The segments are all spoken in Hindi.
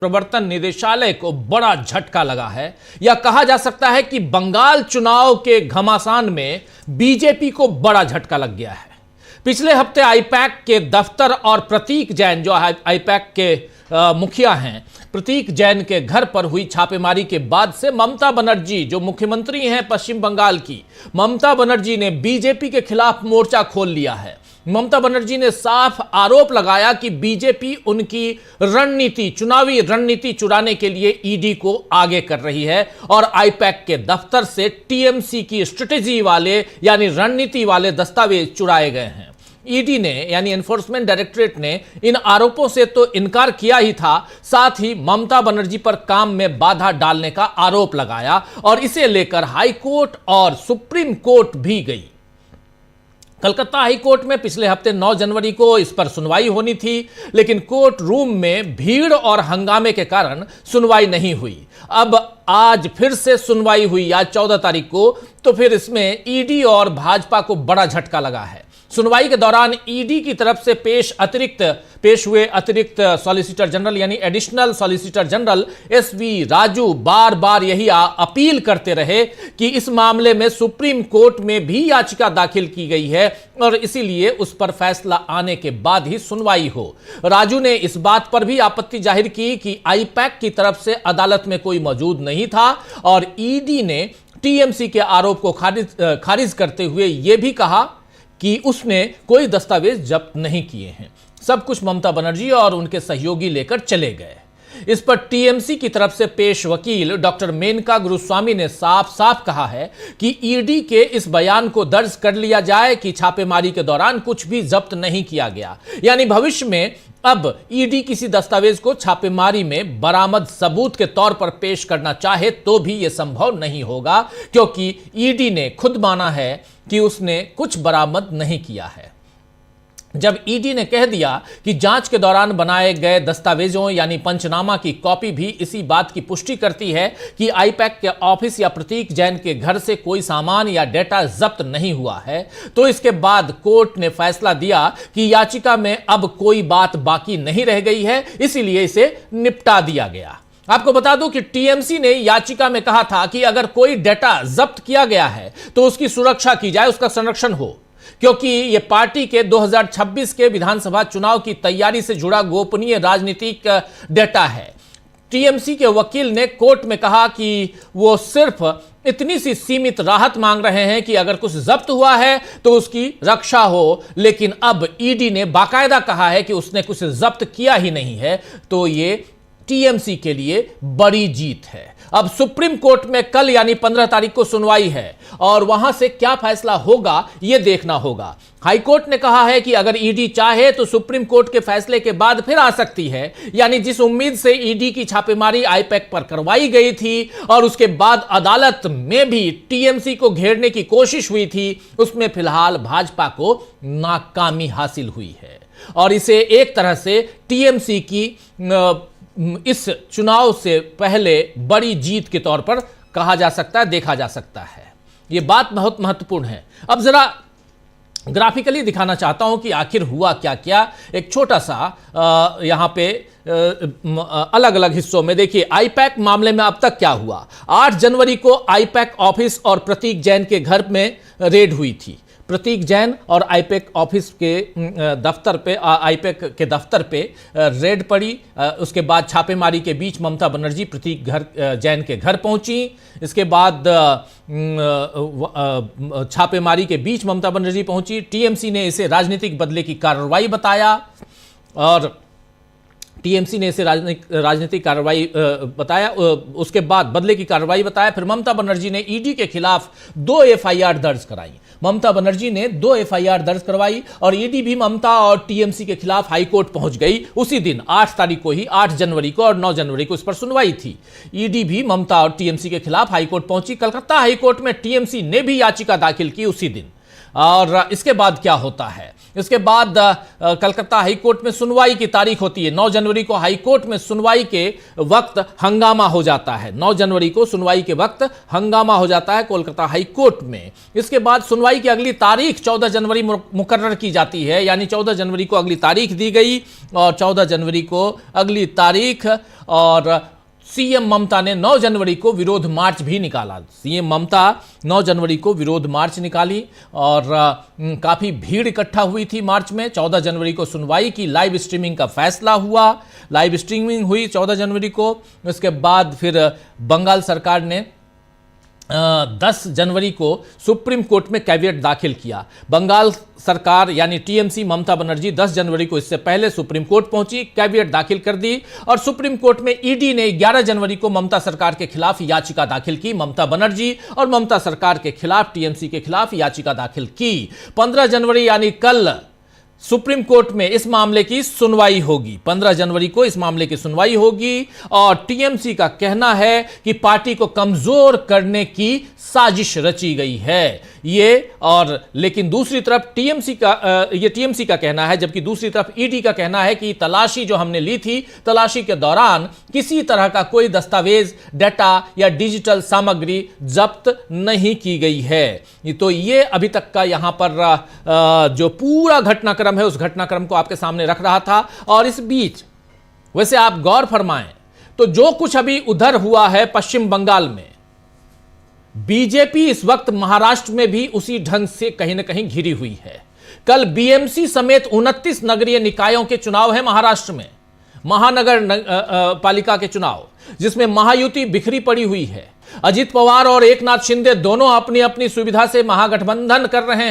प्रवर्तन निदेशालय को बड़ा झटका लगा है, या कहा जा सकता है कि बंगाल चुनाव के घमासान में बीजेपी को बड़ा झटका लग गया है। पिछले हफ्ते आईपैक के दफ्तर और प्रतीक जैन, जो आईपैक के मुखिया हैं, प्रतीक जैन के घर पर हुई छापेमारी के बाद से ममता बनर्जी, जो मुख्यमंत्री हैं पश्चिम बंगाल की, ममता बनर्जी ने बीजेपी के खिलाफ मोर्चा खोल लिया है। ममता बनर्जी ने साफ आरोप लगाया कि बीजेपी उनकी रणनीति, चुनावी रणनीति चुराने के लिए ईडी को आगे कर रही है और आईपैक के दफ्तर से टीएमसी की स्ट्रेटेजी वाले यानी रणनीति वाले दस्तावेज चुराए गए हैं। ईडी ने यानी एनफोर्समेंट डायरेक्टरेट ने इन आरोपों से तो इनकार किया ही था, साथ ही ममता बनर्जी पर काम में बाधा डालने का आरोप लगाया और इसे लेकर हाई कोर्ट और सुप्रीम कोर्ट भी गई। कलकत्ता हाई कोर्ट में पिछले हफ्ते 9 जनवरी को इस पर सुनवाई होनी थी, लेकिन कोर्ट रूम में भीड़ और हंगामे के कारण सुनवाई नहीं हुई। अब आज फिर से सुनवाई हुई, आज 14 तारीख को, तो फिर इसमें ईडी और भाजपा को बड़ा झटका लगा है। सुनवाई के दौरान ईडी की तरफ से पेश हुए अतिरिक्त सॉलिसिटर जनरल यानी additional solicitor general SV Raju बार बार यही अपील करते रहे कि इस मामले में सुप्रीम कोर्ट में भी याचिका दाखिल की गई है और इसीलिए उस पर फैसला आने के बाद ही सुनवाई हो। राजू ने इस बात पर भी आपत्ति जाहिर की कि आईपैक की तरफ से अदालत में कोई मौजूद नहीं था और ईडी ने टीएमसी के आरोप को खारिज करते हुए यह भी कहा कि उसने कोई दस्तावेज जब्त नहीं किए हैं, सब कुछ ममता बनर्जी और उनके सहयोगी लेकर चले गए। इस पर टीएमसी की तरफ से पेश वकील डॉक्टर मेनका गुरुस्वामी ने साफ साफ कहा है कि ईडी के इस बयान को दर्ज कर लिया जाए कि छापेमारी के दौरान कुछ भी जब्त नहीं किया गया, यानी भविष्य में अब ईडी किसी दस्तावेज को छापेमारी में बरामद सबूत के तौर पर पेश करना चाहे तो भी यह संभव नहीं होगा, क्योंकि ईडी ने खुद माना है कि उसने कुछ बरामद नहीं किया है। जब ईडी ने कह दिया कि जांच के दौरान बनाए गए दस्तावेजों यानी पंचनामा की कॉपी भी इसी बात की पुष्टि करती है कि आईपैक के ऑफिस या प्रतीक जैन के घर से कोई सामान या डेटा जब्त नहीं हुआ है, तो इसके बाद कोर्ट ने फैसला दिया कि याचिका में अब कोई बात बाकी नहीं रह गई है, इसीलिए इसे निपटा दिया गया। आपको बता दूं कि टीएमसी ने याचिका में कहा था कि अगर कोई डेटा जब्त किया गया है तो उसकी सुरक्षा की जाए, उसका संरक्षण हो, क्योंकि यह पार्टी के 2026 के विधानसभा चुनाव की तैयारी से जुड़ा गोपनीय राजनीतिक डेटा है। टीएमसी के वकील ने कोर्ट में कहा कि वो सिर्फ इतनी सी सीमित राहत मांग रहे हैं कि अगर कुछ जब्त हुआ है तो उसकी रक्षा हो, लेकिन अब ईडी ने बाकायदा कहा है कि उसने कुछ जब्त किया ही नहीं है, तो ये टीएमसी के लिए बड़ी जीत है। अब सुप्रीम कोर्ट में कल यानी 15 तारीख को सुनवाई है और वहां से क्या फैसला होगा यह देखना होगा। हाई कोर्ट ने कहा है कि अगर ईडी चाहे तो सुप्रीम कोर्ट के फैसले के बाद फिर आ सकती है, यानी जिस उम्मीद से ईडी की छापेमारी आईपैक पर करवाई गई थी और उसके बाद अदालत में भी टीएमसी को घेरने की कोशिश हुई थी, उसमें फिलहाल भाजपा को नाकामी हासिल हुई है और इसे एक तरह से टीएमसी की इस चुनाव से पहले बड़ी जीत के तौर पर कहा जा सकता है, देखा जा सकता है। यह बात बहुत महत्वपूर्ण है। अब जरा ग्राफिकली दिखाना चाहता हूं कि आखिर हुआ क्या क्या। एक छोटा सा यहां पे अलग अलग हिस्सों में देखिए आईपैक मामले में अब तक क्या हुआ। 8 जनवरी को आईपैक ऑफिस और प्रतीक जैन के घर में रेड हुई थी। प्रतीक जैन और आईपैक ऑफिस के दफ्तर पे, आईपैक के दफ्तर पे रेड पड़ी। उसके बाद छापेमारी के बीच ममता बनर्जी प्रतीक जैन के घर पहुंची। इसके बाद छापेमारी के बीच ममता बनर्जी पहुंची। टीएमसी ने इसे राजनीतिक बदले की कार्रवाई बताया और टीएमसी ने इसे राजनीतिक कार्रवाई बताया, उसके बाद बदले की कार्रवाई बताया। फिर ममता बनर्जी ने ईडी के खिलाफ 2 एफआईआर दर्ज कराई। ममता बनर्जी ने 2 एफआईआर दर्ज करवाई और ईडी भी ममता और टीएमसी के खिलाफ हाईकोर्ट पहुंच गई। उसी दिन 8 तारीख को ही, 8 जनवरी को और 9 जनवरी को इस पर सुनवाई थी। ईडी भी ममता और टीएमसी के खिलाफ हाईकोर्ट पहुंची। कलकत्ता हाईकोर्ट में टीएमसी ने भी याचिका दाखिल की उसी दिन। और इसके बाद क्या होता है, इसके बाद कलकत्ता हाईकोर्ट में सुनवाई की तारीख होती है। 9 जनवरी को हाईकोर्ट में सुनवाई के वक्त हंगामा हो जाता है। 9 जनवरी को सुनवाई के वक्त हंगामा हो जाता है कोलकाता हाईकोर्ट में। इसके बाद सुनवाई की अगली तारीख 14 जनवरी मुकर्रर की जाती है, यानी 14 जनवरी को अगली तारीख दी गई और 14 जनवरी को अगली तारीख, और सीएम ममता ने 9 जनवरी को विरोध मार्च भी निकाला। सीएम ममता 9 जनवरी को विरोध मार्च निकाली और काफी भीड़ इकट्ठा हुई थी मार्च में। 14 जनवरी को सुनवाई की लाइव स्ट्रीमिंग का फैसला हुआ, लाइव स्ट्रीमिंग हुई 14 जनवरी को। इसके बाद फिर बंगाल सरकार ने 10 जनवरी को सुप्रीम कोर्ट में कैविएट दाखिल किया। बंगाल सरकार यानी टीएमसी ममता बनर्जी 10 जनवरी को इससे पहले सुप्रीम कोर्ट पहुंची, कैविएट दाखिल कर दी और सुप्रीम कोर्ट में ईडी ने 11 जनवरी को ममता सरकार के खिलाफ याचिका दाखिल की। ममता बनर्जी और ममता सरकार के खिलाफ, टीएमसी के खिलाफ याचिका दाखिल की। 15 जनवरी यानी कल सुप्रीम कोर्ट में इस मामले की सुनवाई होगी। 15 जनवरी को इस मामले की सुनवाई होगी और टीएमसी का कहना है कि पार्टी को कमजोर करने की साजिश रची गई है ये। और लेकिन दूसरी तरफ टीएमसी का कहना है, जबकि दूसरी तरफ ईडी का कहना है कि तलाशी जो हमने ली थी, तलाशी के दौरान किसी तरह का कोई दस्तावेज, डाटा या डिजिटल सामग्री जब्त नहीं की गई है। तो ये अभी तक का यहां पर जो पूरा घटनाक्रम है, उस घटनाक्रम को आपके सामने रख रहा था। और इस बीच वैसे आप गौर फरमाएं तो जो कुछ अभी उधर हुआ है पश्चिम बंगाल में, बीजेपी इस वक्त महाराष्ट्र में भी उसी ढंग से कहीं ना कहीं घिरी हुई है। कल बीएमसी समेत 29 नगरीय निकायों के चुनाव है महाराष्ट्र में, महानगर पालिका के चुनाव, जिसमें महायुति बिखरी पड़ी हुई है। अजित पवार और एकनाथ शिंदे दोनों अपनी अपनी सुविधा से महागठबंधन कर रहे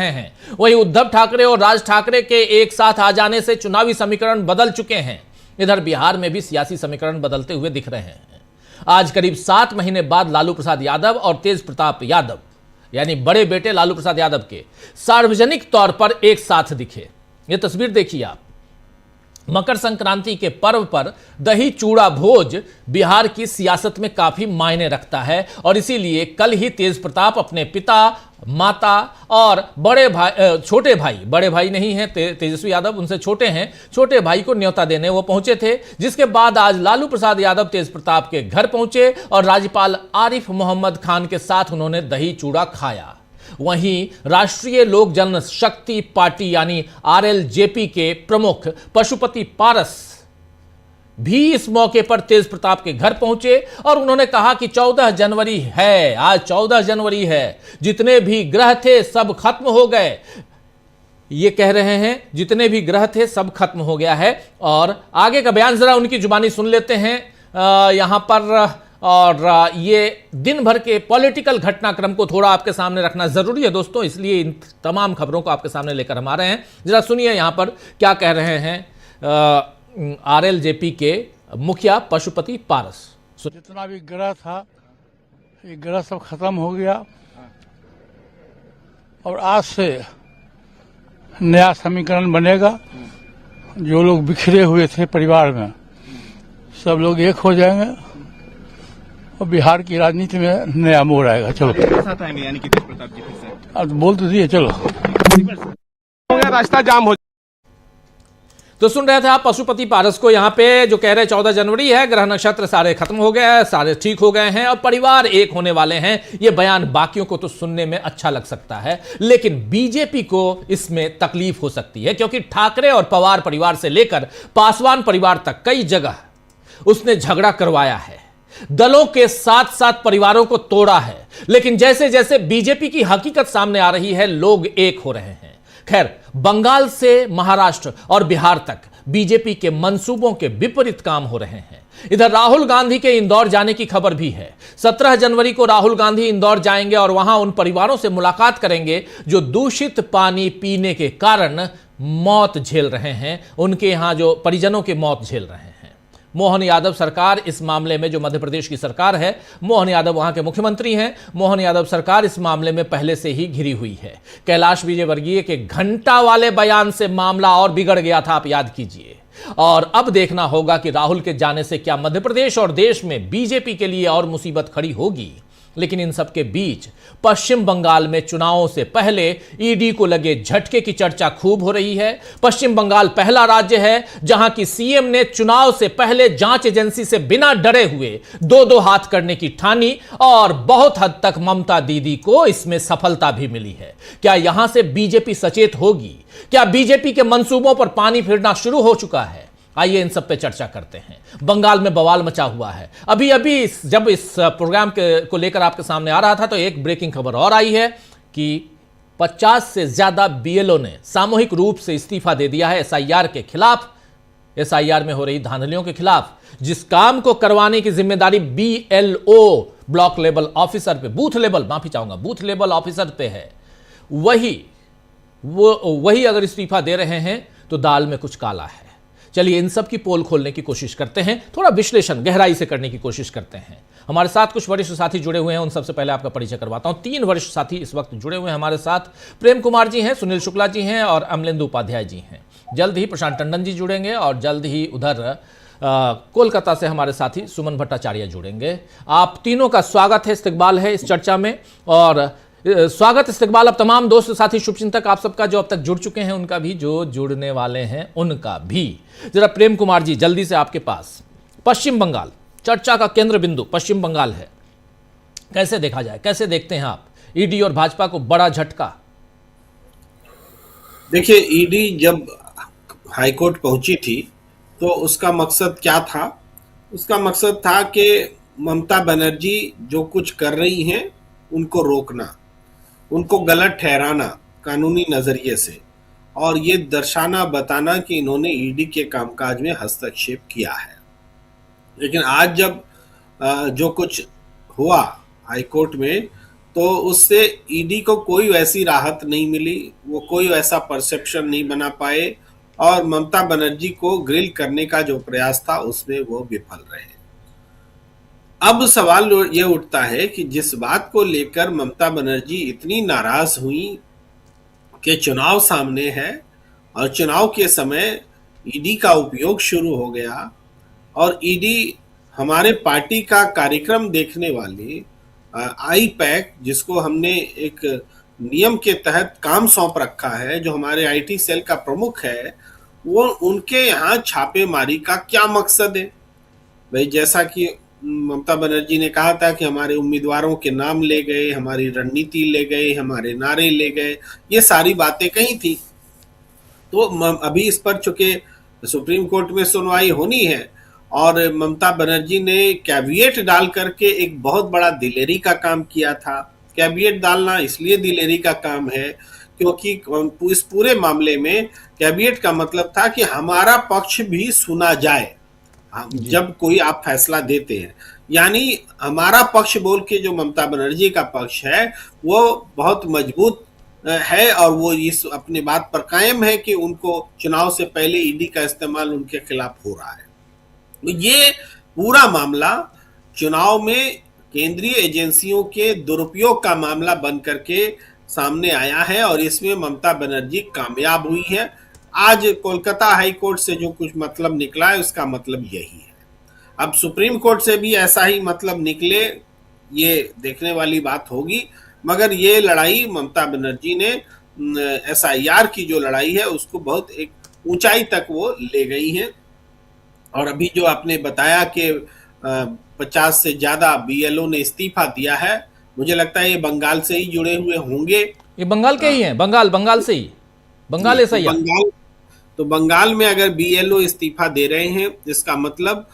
हैं। वहीं उद्धव ठाकरे और राज ठाकरे के एक साथ आ जाने से चुनावी समीकरण बदल चुके हैं। इधर बिहार में भी सियासी समीकरण बदलते हुए दिख रहे हैं। आज करीब 7 महीने बाद लालू प्रसाद यादव और तेज प्रताप यादव यानी बड़े बेटे लालू प्रसाद यादव के सार्वजनिक तौर पर एक साथ दिखे। यह तस्वीर देखिए आप। मकर संक्रांति के पर्व पर दही चूड़ा भोज बिहार की सियासत में काफी मायने रखता है और इसीलिए कल ही तेज प्रताप अपने पिता, माता और छोटे भाई, बड़े भाई नहीं हैं तेजस्वी यादव, उनसे छोटे हैं, छोटे भाई को न्योता देने वो पहुंचे थे। जिसके बाद आज लालू प्रसाद यादव तेज प्रताप के घर पहुंचे और राज्यपाल आरिफ मोहम्मद खान के साथ उन्होंने दही चूड़ा खाया। वहीं राष्ट्रीय लोक जनशक्ति पार्टी यानी आरएलजेपी के प्रमुख पशुपति पारस भी इस मौके पर तेज प्रताप के घर पहुंचे और उन्होंने कहा कि 14 जनवरी है, आज 14 जनवरी है, जितने भी ग्रह थे सब खत्म हो गए। ये कह रहे हैं जितने भी ग्रह थे सब खत्म हो गया है। और आगे का बयान जरा उनकी जुबानी सुन लेते हैं यहां पर। और ये दिन भर के पॉलिटिकल घटनाक्रम को थोड़ा आपके सामने रखना जरूरी है दोस्तों, इसलिए इन तमाम खबरों को आपके सामने लेकर हम आ रहे हैं। जरा सुनिए यहां पर क्या कह रहे हैं आरएलजेपी के मुखिया पशुपति पारस। जितना भी ग्रह था, ये ग्रह सब खत्म हो गया और आज से नया समीकरण बनेगा। जो लोग बिखरे हुए थे परिवार में, सब लोग एक हो जाएंगे और बिहार की राजनीति में नया मोड़ आएगा। चलो साथ आएंगे यानी कि तेज प्रताप जी फिर से। अब बोल तो दिए, चलो हो गया, रास्ता जाम हो। तो सुन रहे थे आप पशुपति पारस को, यहां पे जो कह रहे 14 जनवरी है, ग्रह नक्षत्र सारे खत्म हो गए, सारे ठीक हो गए हैं और परिवार एक होने वाले हैं। ये बयान बाकियों को तो सुनने में अच्छा लग सकता है, लेकिन बीजेपी को इसमें तकलीफ हो सकती है, क्योंकि ठाकरे और पवार परिवार से लेकर पासवान परिवार तक कई जगह उसने झगड़ा करवाया है, दलों के साथ साथ परिवारों को तोड़ा है। लेकिन जैसे जैसे बीजेपी की हकीकत सामने आ रही है, लोग एक हो रहे हैं। खैर, बंगाल से महाराष्ट्र और बिहार तक बीजेपी के मंसूबों के विपरीत काम हो रहे हैं। इधर राहुल गांधी के इंदौर जाने की खबर भी है। 17 जनवरी को राहुल गांधी इंदौर जाएंगे और वहां उन परिवारों से मुलाकात करेंगे जो दूषित पानी पीने के कारण मौत झेल रहे हैं, उनके यहां जो परिजनों की मौत झेल रहे हैं। मोहन यादव सरकार इस मामले में, जो मध्य प्रदेश की सरकार है, मोहन यादव वहां के मुख्यमंत्री हैं, मोहन यादव सरकार इस मामले में पहले से ही घिरी हुई है। कैलाश विजयवर्गीय के घंटा वाले बयान से मामला और बिगड़ गया था, आप याद कीजिए। और अब देखना होगा कि राहुल के जाने से क्या मध्य प्रदेश और देश में बीजेपी के लिए और मुसीबत खड़ी होगी। लेकिन इन सब के बीच पश्चिम बंगाल में चुनावों से पहले ईडी को लगे झटके की चर्चा खूब हो रही है। पश्चिम बंगाल पहला राज्य है जहां की सीएम ने चुनाव से पहले जांच एजेंसी से बिना डरे हुए दो हाथ करने की ठानी और बहुत हद तक ममता दीदी को इसमें सफलता भी मिली है। क्या यहां से बीजेपी सचेत होगी? क्या बीजेपी के मंसूबों पर पानी फिरना शुरू हो चुका है? आइए इन सब पे चर्चा करते हैं। बंगाल में बवाल मचा हुआ है। अभी जब इस प्रोग्राम को लेकर आपके सामने आ रहा था तो एक ब्रेकिंग खबर और आई है कि 50 से ज्यादा बीएलओ ने सामूहिक रूप से इस्तीफा दे दिया है एसआईआर के खिलाफ, एसआईआर में हो रही धांधलियों के खिलाफ। जिस काम को करवाने की जिम्मेदारी बीएलओ ब्लॉक लेवल ऑफिसर पे, बूथ लेवल ऑफिसर पे है, वही अगर इस्तीफा दे रहे हैं तो दाल में कुछ काला है। चलिए इन सब की पोल खोलने की कोशिश करते हैं, थोड़ा विश्लेषण गहराई से करने की कोशिश करते हैं। हमारे साथ कुछ वरिष्ठ साथी जुड़े हुए हैं, उन सबसे पहले आपका परिचय करवाता हूं। 3 वरिष्ठ साथी इस वक्त जुड़े हुए हैं हमारे साथ। प्रेम कुमार जी हैं, सुनील शुक्ला जी हैं और अमलेंदु उपाध्याय जी हैं। जल्द ही प्रशांत टंडन जी जुड़ेंगे और जल्द ही उधर कोलकाता से हमारे साथी सुमन भट्टाचार्य जुड़ेंगे। आप तीनों का स्वागत है, इस्तकबाल है इस चर्चा में। और स्वागत इस्तकबाल अब तमाम दोस्त साथी शुभचिंतक आप सबका जो अब तक जुड़ चुके हैं उनका भी, जो जुड़ने वाले हैं उनका भी। जरा प्रेम कुमार जी जल्दी से आपके पास, पश्चिम बंगाल चर्चा का केंद्र बिंदु पश्चिम बंगाल है, कैसे देखा जाए, कैसे देखते हैं आप ईडी और भाजपा को बड़ा झटका? देखिए, ईडी जब हाईकोर्ट पहुंची थी तो उसका मकसद क्या था? उसका मकसद था कि ममता बनर्जी जो कुछ कर रही हैं उनको रोकना, उनको गलत ठहराना कानूनी नजरिए से, और ये दर्शाना बताना कि इन्होंने ईडी के कामकाज में हस्तक्षेप किया है। लेकिन आज जब जो कुछ हुआ हाईकोर्ट में, तो उससे ईडी को कोई वैसी राहत नहीं मिली, वो कोई वैसा परसेप्शन नहीं बना पाए और ममता बनर्जी को ग्रिल करने का जो प्रयास था उसमें वो विफल रहे। अब सवाल ये उठता है कि जिस बात को लेकर ममता बनर्जी इतनी नाराज हुई कि चुनाव सामने है और चुनाव के समय ईडी का उपयोग शुरू हो गया और ईडी हमारे पार्टी का कार्यक्रम देखने वाले आईपैक, जिसको हमने एक नियम के तहत काम सौंप रखा है, जो हमारे आईटी सेल का प्रमुख है, वो उनके यहाँ छापेमारी का क्या मकसद है? भाई, जैसा कि ममता बनर्जी ने कहा था कि हमारे उम्मीदवारों के नाम ले गए, हमारी रणनीति ले गए, हमारे नारे ले गए, ये सारी बातें कही थी। तो अभी इस पर चूंकि सुप्रीम कोर्ट में सुनवाई होनी है और ममता बनर्जी ने कैविएट डाल करके एक बहुत बड़ा दिलेरी का काम किया था। कैविएट डालना इसलिए दिलेरी का काम है क्योंकि इस पूरे मामले में कैविएट का मतलब था कि हमारा पक्ष भी सुना जाए जब कोई आप फैसला देते हैं। यानी हमारा पक्ष बोल के जो ममता बनर्जी का पक्ष है वो बहुत मजबूत है और वो इस अपने बात पर कायम है कि उनको चुनाव से पहले ईडी का इस्तेमाल उनके खिलाफ हो रहा है। तो ये पूरा मामला चुनाव में केंद्रीय एजेंसियों के दुरुपयोग का मामला बन करके सामने आया है और इसमें ममता बनर्जी कामयाब हुई है। आज कोलकाता हाई कोर्ट से जो कुछ मतलब निकला है उसका मतलब यही है। अब सुप्रीम कोर्ट से भी ऐसा ही मतलब निकले, ये देखने वाली बात होगी। मगर ये लड़ाई ममता बनर्जी ने एसआईआर की जो लड़ाई है उसको बहुत एक ऊंचाई तक वो ले गई है। और अभी जो आपने बताया कि 50 से ज्यादा बीएलओ ने इस्तीफा दिया है, मुझे लगता है ये बंगाल से ही जुड़े हुए होंगे। ये बंगाल के ही हैं, बंगाल से ही, बंगाल ऐसा ही है। तो बंगाल में अगर बीएलओ इस्तीफा दे रहे हैं, इसका मतलब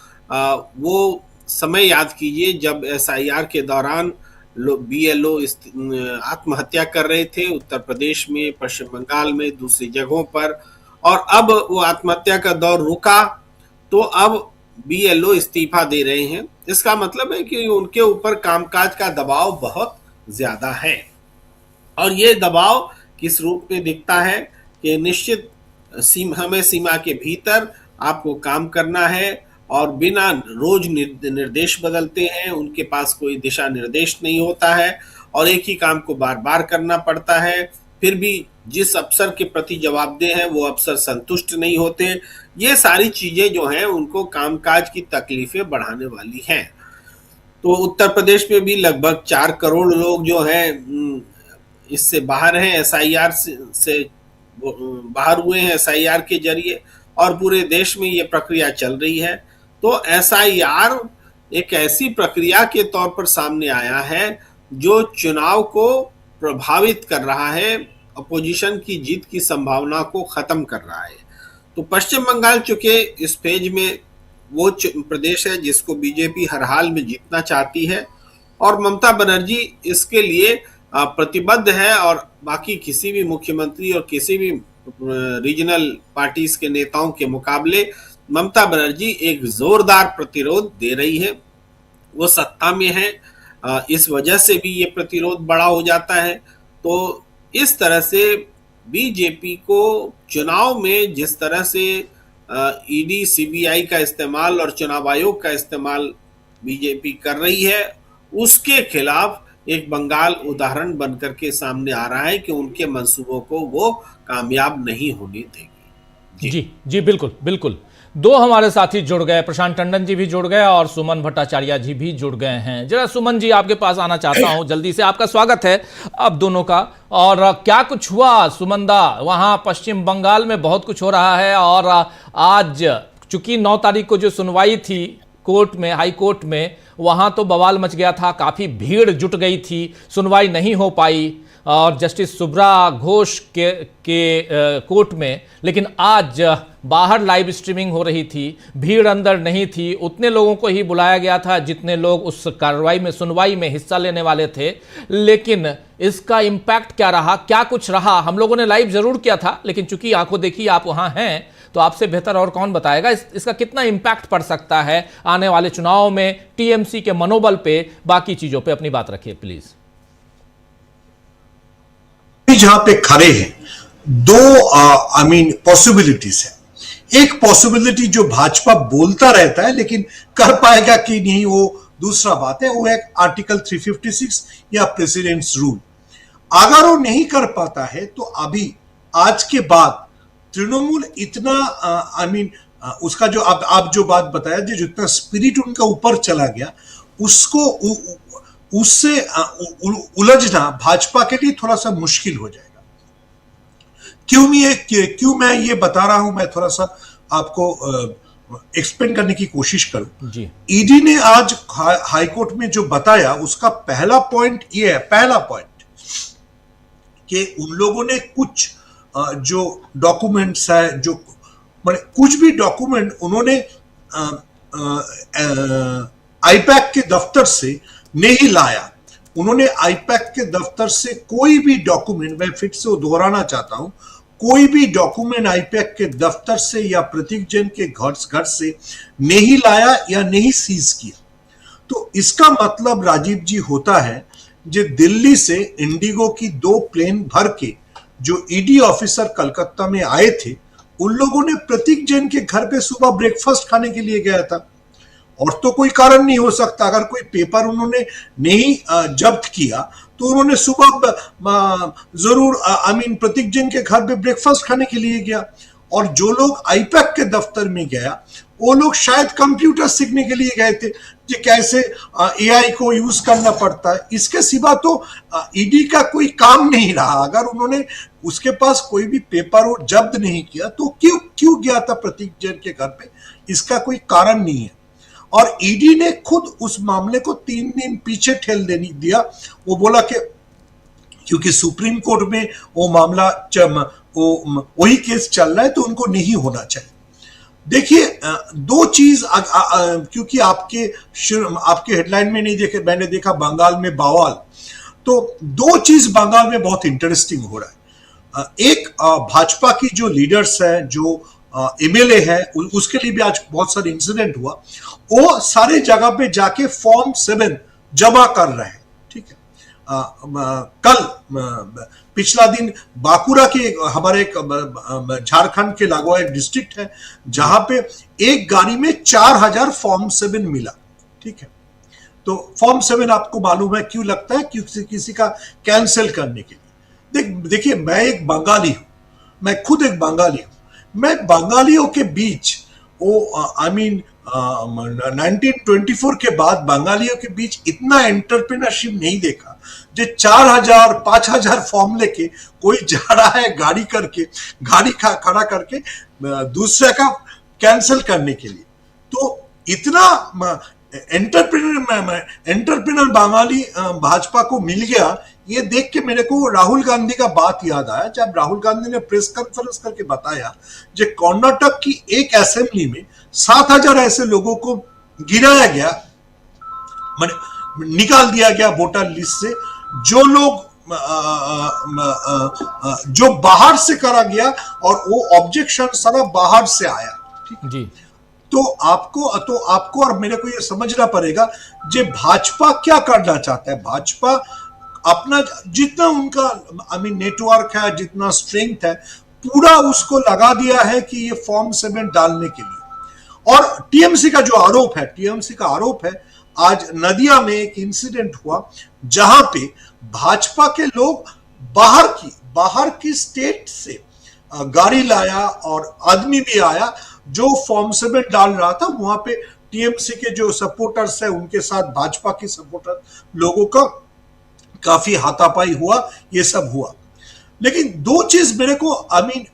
वो समय याद कीजिए जब एसआईआर के दौरान बीएलओ आत्महत्या कर रहे थे उत्तर प्रदेश में, पश्चिम बंगाल में, दूसरी जगहों पर, और अब वो आत्महत्या का दौर रुका तो अब बीएलओ इस्तीफा दे रहे हैं। इसका मतलब है कि उनके ऊपर कामकाज का दबाव बहुत ज्यादा है। और ये दबाव किस रूप में दिखता है कि निश्चित सीमा के भीतर आपको काम करना है और बिना रोज निर्देश बदलते हैं, उनके पास कोई दिशा निर्देश नहीं होता है और एक ही काम को बार बार करना पड़ता है। फिर भी जिस अफसर के प्रति जवाबदेह है वो अफसर संतुष्ट नहीं होते। ये सारी चीजें जो हैं उनको कामकाज की तकलीफें बढ़ाने वाली हैं। तो उत्तर प्रदेश में भी लगभग 4 करोड़ लोग जो हैं इससे बाहर हैं, एसआईआर से बाहर हुए हैं एसआईआर के जरिए, और पूरे देश में ये प्रक्रिया चल रही है। तो एसआईआर एक ऐसी प्रक्रिया के तौर पर सामने आया है जो चुनाव को प्रभावित कर रहा है, अपोजिशन की जीत की संभावना को खत्म कर रहा है। तो पश्चिम बंगाल चूंकि इस फेज में वो प्रदेश है जिसको बीजेपी हर हाल में जीतना चाहती है, और ममता बनर्जी इसके लिए प्रतिबद्ध है, और बाकी किसी भी मुख्यमंत्री और किसी भी रीजनल पार्टीज के नेताओं के मुकाबले ममता बनर्जी एक जोरदार प्रतिरोध दे रही है। वो सत्ता में है, इस वजह से भी ये प्रतिरोध बड़ा हो जाता है। तो इस तरह से बीजेपी को चुनाव में जिस तरह से ईडी सीबीआई का इस्तेमाल और चुनाव आयोग का इस्तेमाल बीजेपी कर रही है, उसके खिलाफ एक बंगाल उदाहरण बनकर के सामने आ रहा है कि उनके मंसूबों को वो कामयाब नहीं होने देगी। जी जी, बिल्कुल बिल्कुल। दो हमारे साथी जुड़ गए, प्रशांत टंडन जी भी जुड़ गए और सुमन भट्टाचार्य जी भी जुड़ गए हैं। जरा सुमन जी आपके पास आना चाहता हूं, जल्दी से आपका स्वागत है अब दोनों का। और क्या कुछ हुआ सुमनदा, वहां पश्चिम बंगाल में बहुत कुछ हो रहा है, और आज चूंकि 9 तारीख को जो सुनवाई थी कोर्ट में, हाई कोर्ट में, वहां तो बवाल मच गया था, काफी भीड़ जुट गई थी, सुनवाई नहीं हो पाई और जस्टिस सुब्रा घोष के कोर्ट में। लेकिन आज बाहर लाइव स्ट्रीमिंग हो रही थी, भीड़ अंदर नहीं थी, उतने लोगों को ही बुलाया गया था जितने लोग उस कार्रवाई में, सुनवाई में हिस्सा लेने वाले थे। लेकिन इसका इम्पैक्ट क्या रहा, क्या कुछ रहा, हम लोगों ने लाइव जरूर किया था, लेकिन चूंकि आंखों देखी आप वहां हैं तो आपसे बेहतर और कौन बताएगा इसका कितना इम्पैक्ट पड़ सकता है आने वाले चुनाव में, टीएमसी के मनोबल पे, बाकी चीजों पे अपनी बात रखिए प्लीज। जहां पे खड़े हैं दो पॉसिबिलिटीज है। एक पॉसिबिलिटी जो भाजपा बोलता रहता है लेकिन कर पाएगा कि नहीं वो दूसरा बात है, वो है आर्टिकल 356 या प्रेसिडेंट्स रूल। अगर वो नहीं कर पाता है तो अभी आज के बाद तृणमूल इतना उसका जो आप जो बात बताया, जो जितना स्पिरिट उनका ऊपर चला गया, उसको उससे उलझना भाजपा के लिए थोड़ा सा मुश्किल हो जाएगा। क्यों मैं ये बता रहा हूं, मैं थोड़ा सा आपको एक्सप्लेन करने की कोशिश करूं। ईडी ने आज हाईकोर्ट में जो बताया उसका पहला पॉइंट ये है, पहला पॉइंट कि उन लोगों ने कुछ जो डॉक्यूमेंट्स है, जो कुछ भी डॉक्यूमेंट उन्होंने आईपैक के दफ्तर से नहीं लाया। उन्होंने आईपैक के दफ्तर से कोई भी डॉक्यूमेंट, मैं फिर से दोहराना चाहता हूं, कोई भी डॉक्यूमेंट आईपैक के दफ्तर से या प्रतीक जैन के घर से नहीं लाया या नहीं सीज किया। तो इसका मतलब राजीव जी होता है जो दिल्ली से इंडिगो की 2 प्लेन भर के जो ईडी ऑफिसर कलकत्ता में आए थे, उन लोगों ने प्रतीक जैन के घर पे सुबह ब्रेकफास्ट खाने के लिए गया था, और तो कोई कारण नहीं हो सकता। अगर कोई पेपर उन्होंने नहीं जब्त किया तो उन्होंने सुबह जरूर प्रतीक जैन के घर पे ब्रेकफास्ट खाने के लिए गया। और जो लोग आईपैक के दफ्तर में गया वो लोग शायद कंप्यूटर सीखने के लिए गए थे कि कैसे एआई को यूज करना पड़ता है। इसके सिवा तो ईडी का कोई काम नहीं रहा। अगर उन्होंने उसके पास कोई भी पेपर और जब्त नहीं किया तो क्यों गया था प्रतीक जैन के घर पे, इसका कोई कारण नहीं है। और ईडी ने खुद उस मामले को 3 दिन पीछे ठेल दिया। वो बोला कि क्योंकि सुप्रीम कोर्ट में वो मामला वही केस चल रहा है तो उनको नहीं होना चाहिए। देखिए 2 चीज, क्योंकि आपके हेडलाइन में नहीं देखे, मैंने देखा बंगाल में बवाल, तो 2 चीज बंगाल में बहुत इंटरेस्टिंग हो रहा है। एक भाजपा की जो लीडर्स है, जो एमएलए है, उसके लिए भी आज बहुत सारे इंसिडेंट हुआ। वो सारे जगह पे जाके फॉर्म 7 जमा कर रहे हैं, ठीक है। कल पिछला दिन बांकुरा के हमारे झारखंड के लागू एक डिस्ट्रिक्ट है जहां पे एक गाड़ी में 4000 फॉर्म 7 मिला, ठीक है। तो फॉर्म 7 आपको मालूम है क्यों लगता है, क्योंकि किसी का कैंसिल करने के लिए। देखिए मैं एक बंगाली हूं, मैं खुद एक बंगाली हूं। मैं बंगालियों के बीच वो आई मीन 1924 के बाद बंगालियों के बीच इतना एंटरप्रेन्योरशिप नहीं देखा। जो 4000 5000 फॉर्म लेके कोई जा रहा है गाड़ी करके, गाड़ी खड़ा करके दूसरे का कैंसिल करने के लिए। तो इतना एंटरप्रेन्योर बंगाली भाजपा को मिल गया, ये देख के मेरे को राहुल गांधी का बात याद आया। जब राहुल गांधी ने प्रेस कॉन्फ्रेंस करके बताया जो कर्नाटक की एक असेंबली में 7000 ऐसे लोगों को गिराया गया, निकाल दिया गया वोटर लिस्ट से, जो लोग जो बाहर से करा गया और वो ऑब्जेक्शन सारा बाहर से आया। ठीक जी। तो आपको और मेरे को ये समझना पड़ेगा जे भाजपा क्या करना चाहता है। भाजपा अपना जितना उनका आई मीन नेटवर्क है, जितना स्ट्रेंथ है, पूरा उसको लगा दिया है कि ये फॉर्म 7 डालने के लिए। और टीएमसी का जो आरोप है, आज नदिया में एक इंसिडेंट हुआ जहां पे भाजपा के लोग बाहर की स्टेट से गाड़ी लाया और आदमी भी आया जो फॉर्म 7 डाल रहा था। वहां पे टीएमसी के जो सपोर्टर्स है उनके साथ भाजपा के सपोर्टर लोगों का काफी हाथापाई हुआ, ये सब हुआ। लेकिन दो चीज मेरे को आई मीन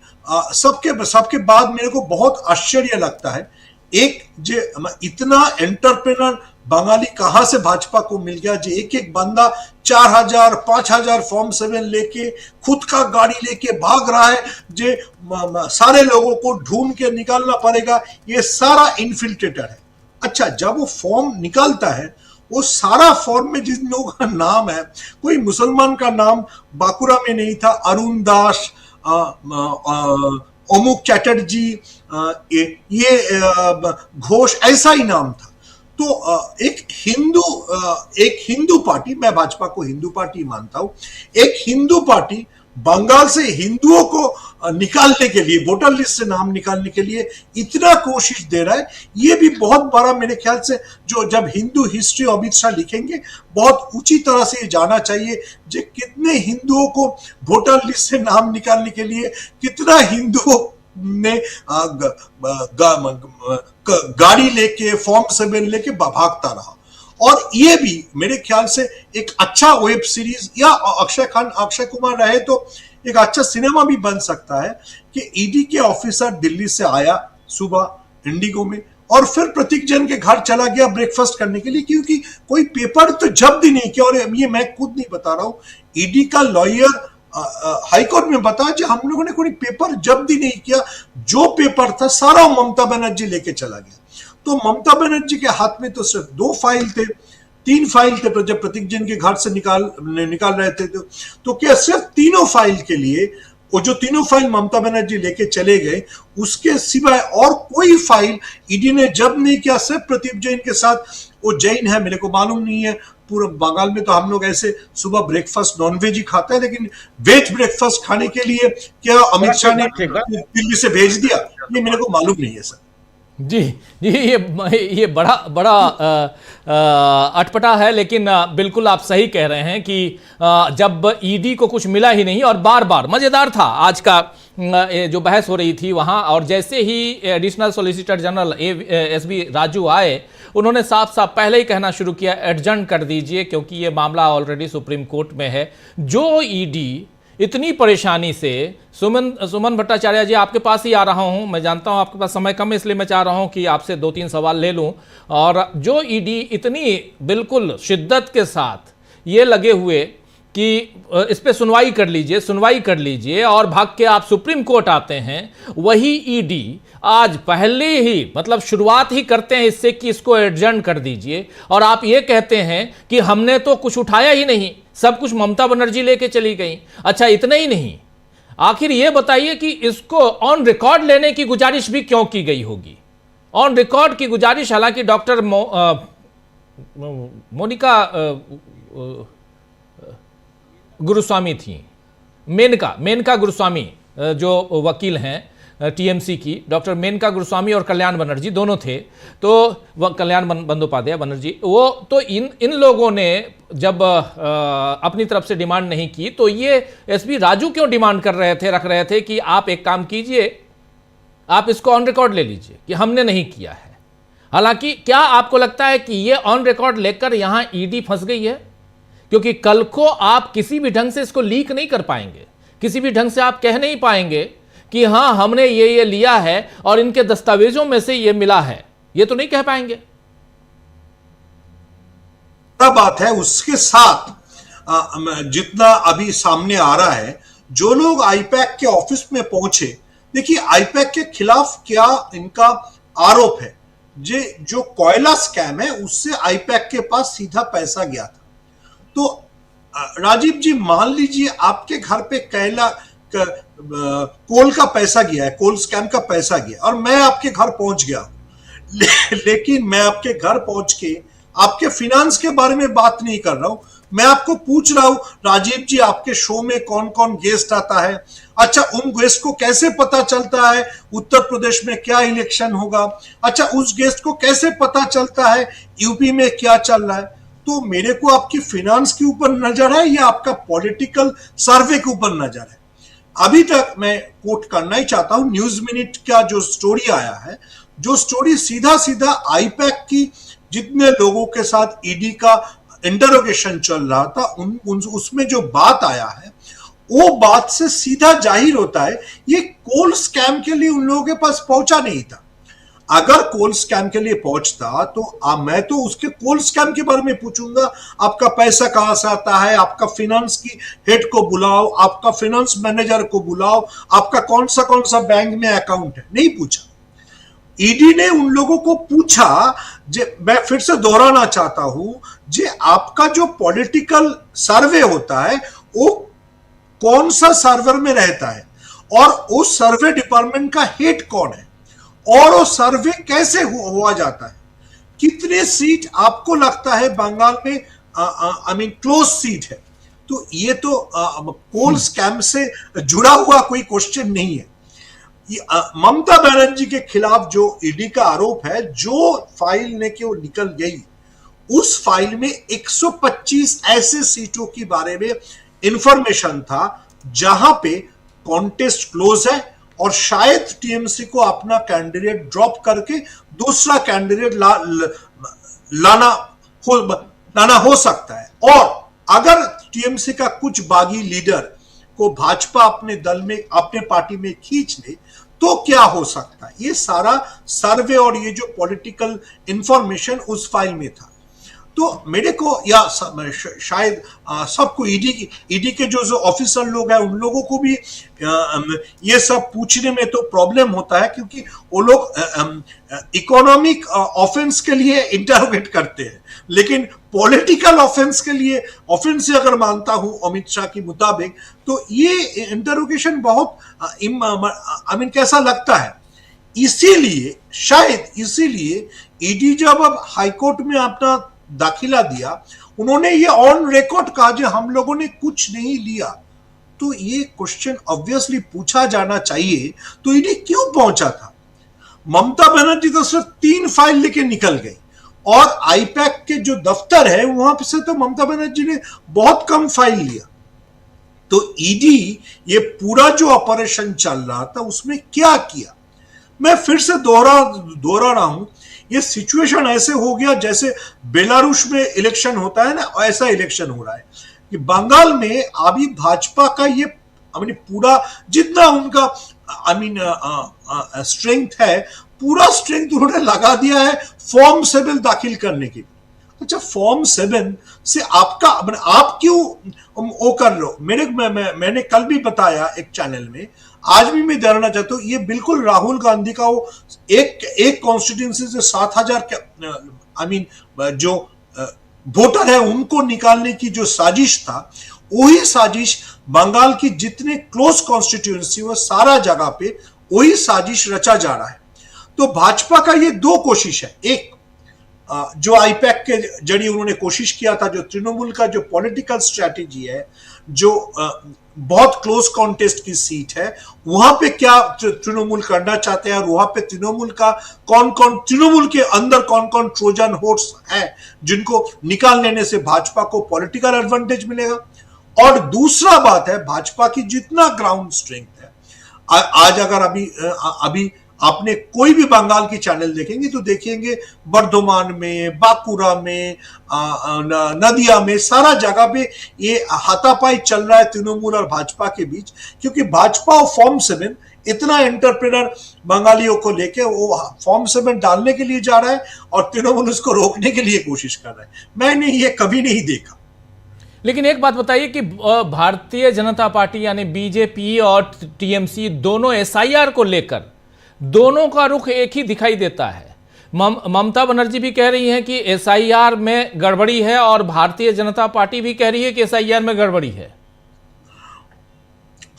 सबके बाद मेरे को बहुत आश्चर्य लगता है। एक जो इतना एंटरप्रेन्योर बंगाली कहां से भाजपा को मिल गया, जो एक बंदा 4000 5000 फॉर्म 7 लेके खुद का गाड़ी लेके भाग रहा है, जो सारे लोगों को ढूंढ के निकालना पड़ेगा, ये सारा इन्फिल्ट्रेटर है। अच्छा, जब वो फॉर्म निकालता है, वो सारा फॉर्म में जिन लोगों का नाम है, कोई मुसलमान का नाम बांकुरा में नहीं था, अरुण दास, अमुक चैटर्जी, ये घोष, ऐसा ही नाम था। तो एक हिंदू पार्टी, मैं भाजपा को हिंदू पार्टी मानता हूं, एक हिंदू पार्टी बंगाल से हिंदुओं को निकालने के लिए, वोटर लिस्ट से नाम निकालने के लिए इतना कोशिश दे रहा है। ये भी बहुत बड़ा, मेरे ख्याल से जो जब हिंदू हिस्ट्री अमित शाह लिखेंगे, बहुत ऊंची तरह से ये जाना चाहिए जो कितने हिंदुओं को वोटर लिस्ट से नाम निकालने के लिए, कितना हिंदुओं ने गाड़ी लेके फॉर्म 7 लेके भागता रहा। और ये भी मेरे ख्याल से एक अच्छा वेब सीरीज, या अक्षय कुमार रहे तो एक अच्छा सिनेमा भी बन सकता है कि ईडी के ऑफिसर दिल्ली से आया सुबह इंडिगो में और फिर प्रतीक जैन के घर चला गया ब्रेकफास्ट करने के लिए, क्योंकि कोई पेपर तो जब्त ही नहीं किया। और ये मैं खुद नहीं बता रहा हूं, ईडी का लॉयर हाईकोर्ट में बताया कि हम लोगों ने कोई पेपर जब्त ही नहीं किया, जो पेपर था सारा ममता बनर्जी लेके चला गया। तो ममता बनर्जी के हाथ में तो सिर्फ 2 फाइल थे, 3 फाइल थे जब प्रतीक जैन के घर से निकाल रहे थे। तो क्या सिर्फ तीनों फाइल के लिए, वो जो तीनों फाइल ममता बनर्जी लेके चले गए, उसके सिवाय और कोई फाइल ईडी ने जब्त नहीं किया। सिर्फ प्रतीक जैन के साथ, वो जैन है मेरे को मालूम नहीं है, पूरे बंगाल में तो हम लोग ऐसे सुबह ब्रेकफास्ट नॉनवेज ही खाते हैं, लेकिन वेज ब्रेकफास्ट खाने के लिए क्या अमित शाह ने दिल्ली से भेज दिया, ये मेरे को मालूम नहीं है सर। जी, ये बड़ा अटपटा है, लेकिन बिल्कुल आप सही कह रहे हैं कि जब ईडी को कुछ मिला ही नहीं, और बार बार मजेदार था आज का जो बहस हो रही थी वहां, और जैसे ही additional solicitor general SB Raju आए, उन्होंने साफ साफ पहले ही कहना शुरू किया एडजर्न कर दीजिए, क्योंकि ये मामला ऑलरेडी सुप्रीम कोर्ट में है। जो ईडी इतनी परेशानी से, सुमन भट्टाचार्य जी आपके पास ही आ रहा हूं, मैं जानता हूं आपके पास समय कम है, इसलिए मैं चाह रहा हूं कि आपसे 2-3 सवाल ले लूं। और जो ईडी इतनी बिल्कुल शिद्दत के साथ ये लगे हुए कि इस पे सुनवाई कर लीजिए और भाग के आप सुप्रीम कोर्ट आते हैं, वही ईडी आज पहले ही मतलब शुरुआत ही करते हैं इससे कि इसको एडजर्न कर दीजिए, और आप ये कहते हैं कि हमने तो कुछ उठाया ही नहीं, सब कुछ ममता बनर्जी लेके चली गई। अच्छा, इतना ही नहीं, आखिर ये बताइए कि इसको ऑन रिकॉर्ड लेने की गुजारिश भी क्यों की गई होगी? ऑन रिकॉर्ड की गुजारिश, हालांकि डॉक्टर मोनिका गुरुस्वामी थी, मेनका गुरुस्वामी जो वकील हैं टीएमसी की, डॉक्टर मेनका गुरुस्वामी और कल्याण बनर्जी दोनों थे। तो वह कल्याण बंदोपाध्याय बनर्जी, वो तो इन लोगों ने जब अपनी तरफ से डिमांड नहीं की, तो ये एसबी राजू क्यों डिमांड रख रहे थे कि आप एक काम कीजिए, आप इसको ऑन रिकॉर्ड ले लीजिए कि हमने नहीं किया है। हालांकि क्या आपको लगता है कि यह ऑन रिकॉर्ड लेकर यहां ईडी फंस गई है? क्योंकि कल को आप किसी भी ढंग से इसको लीक नहीं कर पाएंगे, किसी भी ढंग से आप कह नहीं पाएंगे कि हां हमने ये लिया है और इनके दस्तावेजों में से ये मिला है, ये तो नहीं कह पाएंगे। बात है उसके साथ जितना अभी सामने आ रहा है, जो लोग आईपैक के ऑफिस में पहुंचे, देखिए आईपैक के खिलाफ क्या इनका आरोप है, जो कोयला स्कैम है उससे आईपैक के पास सीधा पैसा गया था। तो राजीव जी मान लीजिए आपके घर पे कोल का पैसा गया है, कोल स्कैम का पैसा गया और मैं आपके घर पहुंच गया लेकिन मैं आपके घर पहुंच के आपके फिनेंस के बारे में बात नहीं कर रहा हूं, मैं आपको पूछ रहा हूं राजीव जी आपके शो में कौन कौन गेस्ट आता है, अच्छा उन गेस्ट को कैसे पता चलता है उत्तर प्रदेश में क्या इलेक्शन होगा, अच्छा उस गेस्ट को कैसे पता चलता है यूपी में क्या चल रहा है। तो मेरे को आपकी फिनेंस के ऊपर नजर है या आपका पॉलिटिकल सर्वे के ऊपर नजर है? अभी तक मैं कोट करना ही चाहता हूं न्यूज मिनट का जो स्टोरी आया है, जो स्टोरी सीधा सीधा आईपैक की जितने लोगों के साथ ईडी का इंटरोगेशन चल रहा था उसमें जो बात आया है वो बात से सीधा जाहिर होता है ये कोल स्कैम के लिए उन लोगों के पास पहुंचा नहीं था। अगर कोल स्कैम के लिए पहुंचता तो मैं तो उसके कोल स्कैम के बारे में पूछूंगा, आपका पैसा कहां से आता है, आपका फिनेंस की हेड को बुलाओ, आपका फिनेंस मैनेजर को बुलाओ, आपका कौन सा बैंक में अकाउंट है, नहीं पूछा। ईडी ने उन लोगों को पूछा, मैं फिर से दोहराना चाहता हूं, आपका जो पॉलिटिकल सर्वे होता है वो कौन सा सर्वर में रहता है और उस सर्वे डिपार्टमेंट का हेड कौन है और वो सर्वे कैसे हुआ जाता है, कितने सीट आपको लगता है बंगाल में क्लोज सीट है। तो ये तो कोल स्कैम से जुड़ा हुआ कोई क्वेश्चन नहीं है। ममता बनर्जी के खिलाफ जो ईडी का आरोप है, जो फाइल लेके वो निकल गई, उस फाइल में 125 ऐसे सीटों के बारे में इंफॉर्मेशन था जहां पे कॉन्टेस्ट क्लोज है और शायद टीएमसी को अपना कैंडिडेट ड्रॉप करके दूसरा कैंडिडेट लाना हो सकता है। और अगर टीएमसी का कुछ बागी लीडर को भाजपा अपने दल में, अपने पार्टी में खींच ले तो क्या हो सकता है। ये सारा सर्वे और ये जो पॉलिटिकल इंफॉर्मेशन उस फाइल में था। तो मेरे को या शायद सबको ईडी के जो ऑफिसर लोग हैं उन लोगों को भी ये सब पूछने में तो प्रॉब्लम होता है, क्योंकि वो लोग इकोनॉमिक ऑफेंस के लिए इंटरोगेट करते हैं, लेकिन पॉलिटिकल ऑफेंस के लिए, ऑफेंस से अगर मानता हूं अमित शाह की मुताबिक, तो ये इंटरोगेशन बहुत कैसा लगता है। इसीलिए शायद ईडी जब अब हाईकोर्ट में अपना दाखिला दिया, उन्होंने ये ऑन रिकॉर्ड कहा जो हम लोगों ने कुछ नहीं लिया। तो ये क्वेश्चन ऑब्वियसली पूछा जाना चाहिए, तो ईडी क्यों पहुंचा था। ममता बनर्जी तो सिर्फ 3 फाइल लेके निकल गई और आईपैक के जो दफ्तर है वहां से तो ममता बनर्जी ने बहुत कम फाइल लिया। तो ईडी ये पूरा जो ऑपरेशन चल रहा था उसमें क्या किया, मैं फिर से दोहरा रहा हूं। ये सिचुएशन ऐसे हो गया जैसे बेलारूस में इलेक्शन होता है ना, ऐसा इलेक्शन हो रहा है कि बंगाल में अभी भाजपा का ये पूरा जितना उनका स्ट्रेंथ है, पूरा स्ट्रेंथ उन्होंने लगा दिया है फॉर्म 7 दाखिल करने के लिए। अच्छा, फॉर्म 7 से आप क्यों वो कर रहे हो। मैंने कल भी बताया एक चैनल में, आज भी मैं दोहराना चाहता हूं, ये बिल्कुल राहुल गांधी का वो एक कॉन्स्टिट्यूंसी से 7000 जो वोटर है उनको निकालने की जो साजिश था, वही साजिश बंगाल की जितने क्लोज कॉन्स्टिट्यूंसी वो सारा जगह पे वही साजिश रचा जा रहा है। तो भाजपा का ये 2 कोशिश है, एक जो आईपैक के जरिए उन्होंने कोशिश किया था, जो तृणमूल का जो पॉलिटिकल स्ट्रैटेजी है, जो बहुत क्लोज कॉन्टेस्ट की सीट है, वहां पे क्या तृणमूल करना चाहते हैं और वहां पे तृणमूल का तृणमूल के अंदर कौन कौन ट्रोजन होर्स है जिनको निकाल लेने से भाजपा को पॉलिटिकल एडवांटेज मिलेगा। और दूसरा बात है भाजपा की जितना ग्राउंड स्ट्रेंथ है, आज अगर अभी आपने कोई भी बंगाल की चैनल देखेंगे तो देखेंगे बर्धमान में, बांकुड़ा में, नदिया में, सारा जगह पे ये हाथापाई चल रहा है तृणमूल और भाजपा के बीच, क्योंकि भाजपा और फॉर्म 7 इतना एंटरप्रेनर बंगालियों को लेके वो फॉर्म 7 डालने के लिए जा रहा है और तृणमूल उसको रोकने के लिए कोशिश कर रहा है। मैंने ये कभी नहीं देखा। लेकिन एक बात बताइए कि भारतीय जनता पार्टी यानी बीजेपी और टीएमसी दोनों एसआईआर को लेकर दोनों का रुख एक ही दिखाई देता है। ममता बनर्जी भी कह रही हैं कि एसआईआर में गड़बड़ी है और भारतीय जनता पार्टी भी कह रही है कि एसआईआर में गड़बड़ी है।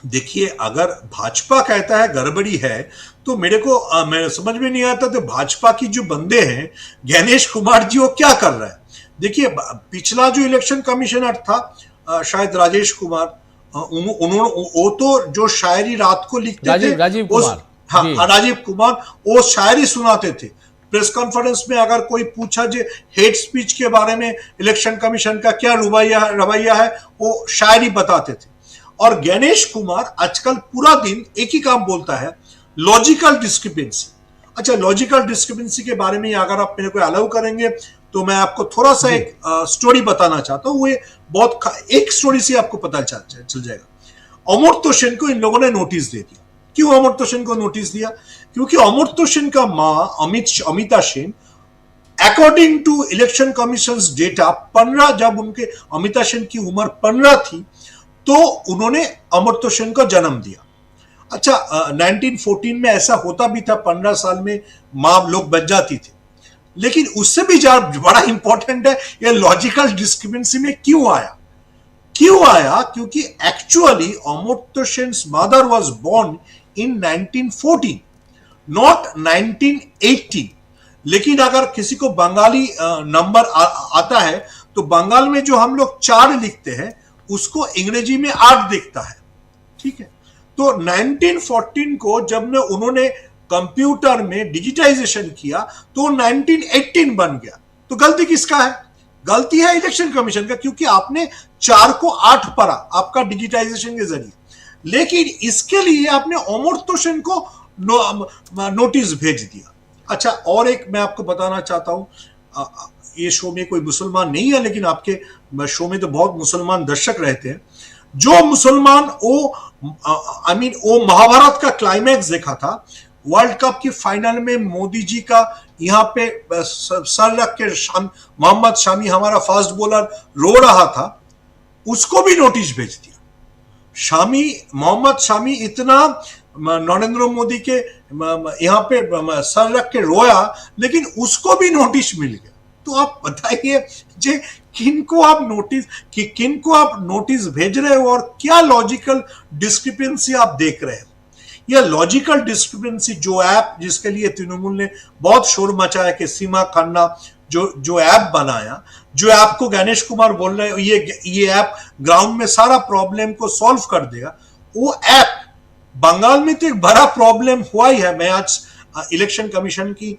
देखिए, अगर भाजपा कहता है गड़बड़ी है तो मेरे समझ में नहीं आता तो भाजपा की जो बंदे हैं, गणेश कुमार जी, वो क्या कर रहा है। देखिए, पिछला जो इलेक्शन कमिश्नर था शायद राजेश कुमार, उन्होंने वो तो जो शायरी रात को लिखते थे, राजीव कुमार, हाँ राजीव कुमार, वो शायरी सुनाते थे प्रेस कॉन्फ्रेंस में। अगर कोई पूछा जो हेट स्पीच के बारे में इलेक्शन कमीशन का क्या रवैया है, वो शायरी बताते थे। और गणेश कुमार आजकल पूरा दिन एक ही काम बोलता है, लॉजिकल डिस्क्रिपेंसी। अच्छा, लॉजिकल डिस्क्रिपेंसी के बारे में अगर आप मेरे को अलाउ करेंगे तो मैं आपको थोड़ा सा एक स्टोरी बताना चाहता हूं। एक स्टोरी से आपको पता चल जाएगा। अमर्त्य सेन को इन लोगों ने नोटिस दे दिया। क्यों अमर्त्य सेन को नोटिस दिया? क्योंकि अमर्त्य सेन का मां Amita Sen, according to election commission data, 15 जब उनके अमिता सेन की उम्र 15 थी तो उन्होंने अमर्त्य सेन को जन्म दिया। अच्छा, 1914 में ऐसा होता भी था, 15 साल में मां लोग बच जाती थी। लेकिन उससे भी बड़ा इंपॉर्टेंट है, ये लॉजिकल डिस्क्रिपेंसी में क्यों आया? क्योंकि actually Amartya Sen's mother was born in 1914, not 1918। लेकिन अगर किसी को बंगाली नंबर आता है तो बंगाल में जो हम लोग 4 लिखते हैं उसको अंग्रेजी में 8 दिखता है, ठीक है। तो 1914 को जब उन्होंने कंप्यूटर में डिजिटाइजेशन किया तो 1918 बन गया। तो गलती किसका है? गलती है इलेक्शन कमीशन का, क्योंकि आपने 4 को 8 पढ़ा आपका डिजिटाइजेशन के जरिए। लेकिन इसके लिए आपने अमर्त्य सेन को नोटिस भेज दिया। अच्छा, और एक मैं आपको बताना चाहता हूं, ये शो में कोई मुसलमान नहीं है, लेकिन आपके शो में तो बहुत मुसलमान दर्शक रहते हैं। जो मुसलमान वो महाभारत का क्लाइमैक्स देखा था, वर्ल्ड कप की फाइनल में मोदी जी का यहाँ पे सर रख के मोहम्मद शामी, हमारा फास्ट बॉलर, रो रहा था, उसको भी नोटिस भेज दिया। मोहम्मद शामी इतना नरेंद्र मोदी के यहाँ पे सर रख के रोया, लेकिन उसको भी नोटिस मिल गया। तो आप बताइए जे किनको आप नोटिस भेज रहे हो और क्या लॉजिकल डिस्क्रिपेंसी आप देख रहे हो? यह लॉजिकल डिस्क्रिपेंसी जो ऐप, जिसके लिए तृणमूल ने बहुत शोर मचाया कि सीमा खन्ना जो ऐप बनाया, जो ऐप को गणेश कुमार बोल रहे हैं ये ऐप ग्राउंड में सारा प्रॉब्लम को सॉल्व कर देगा, वो ऐप बंगाल में तो एक बड़ा प्रॉब्लम हुआ ही है। मैं आज इलेक्शन कमीशन की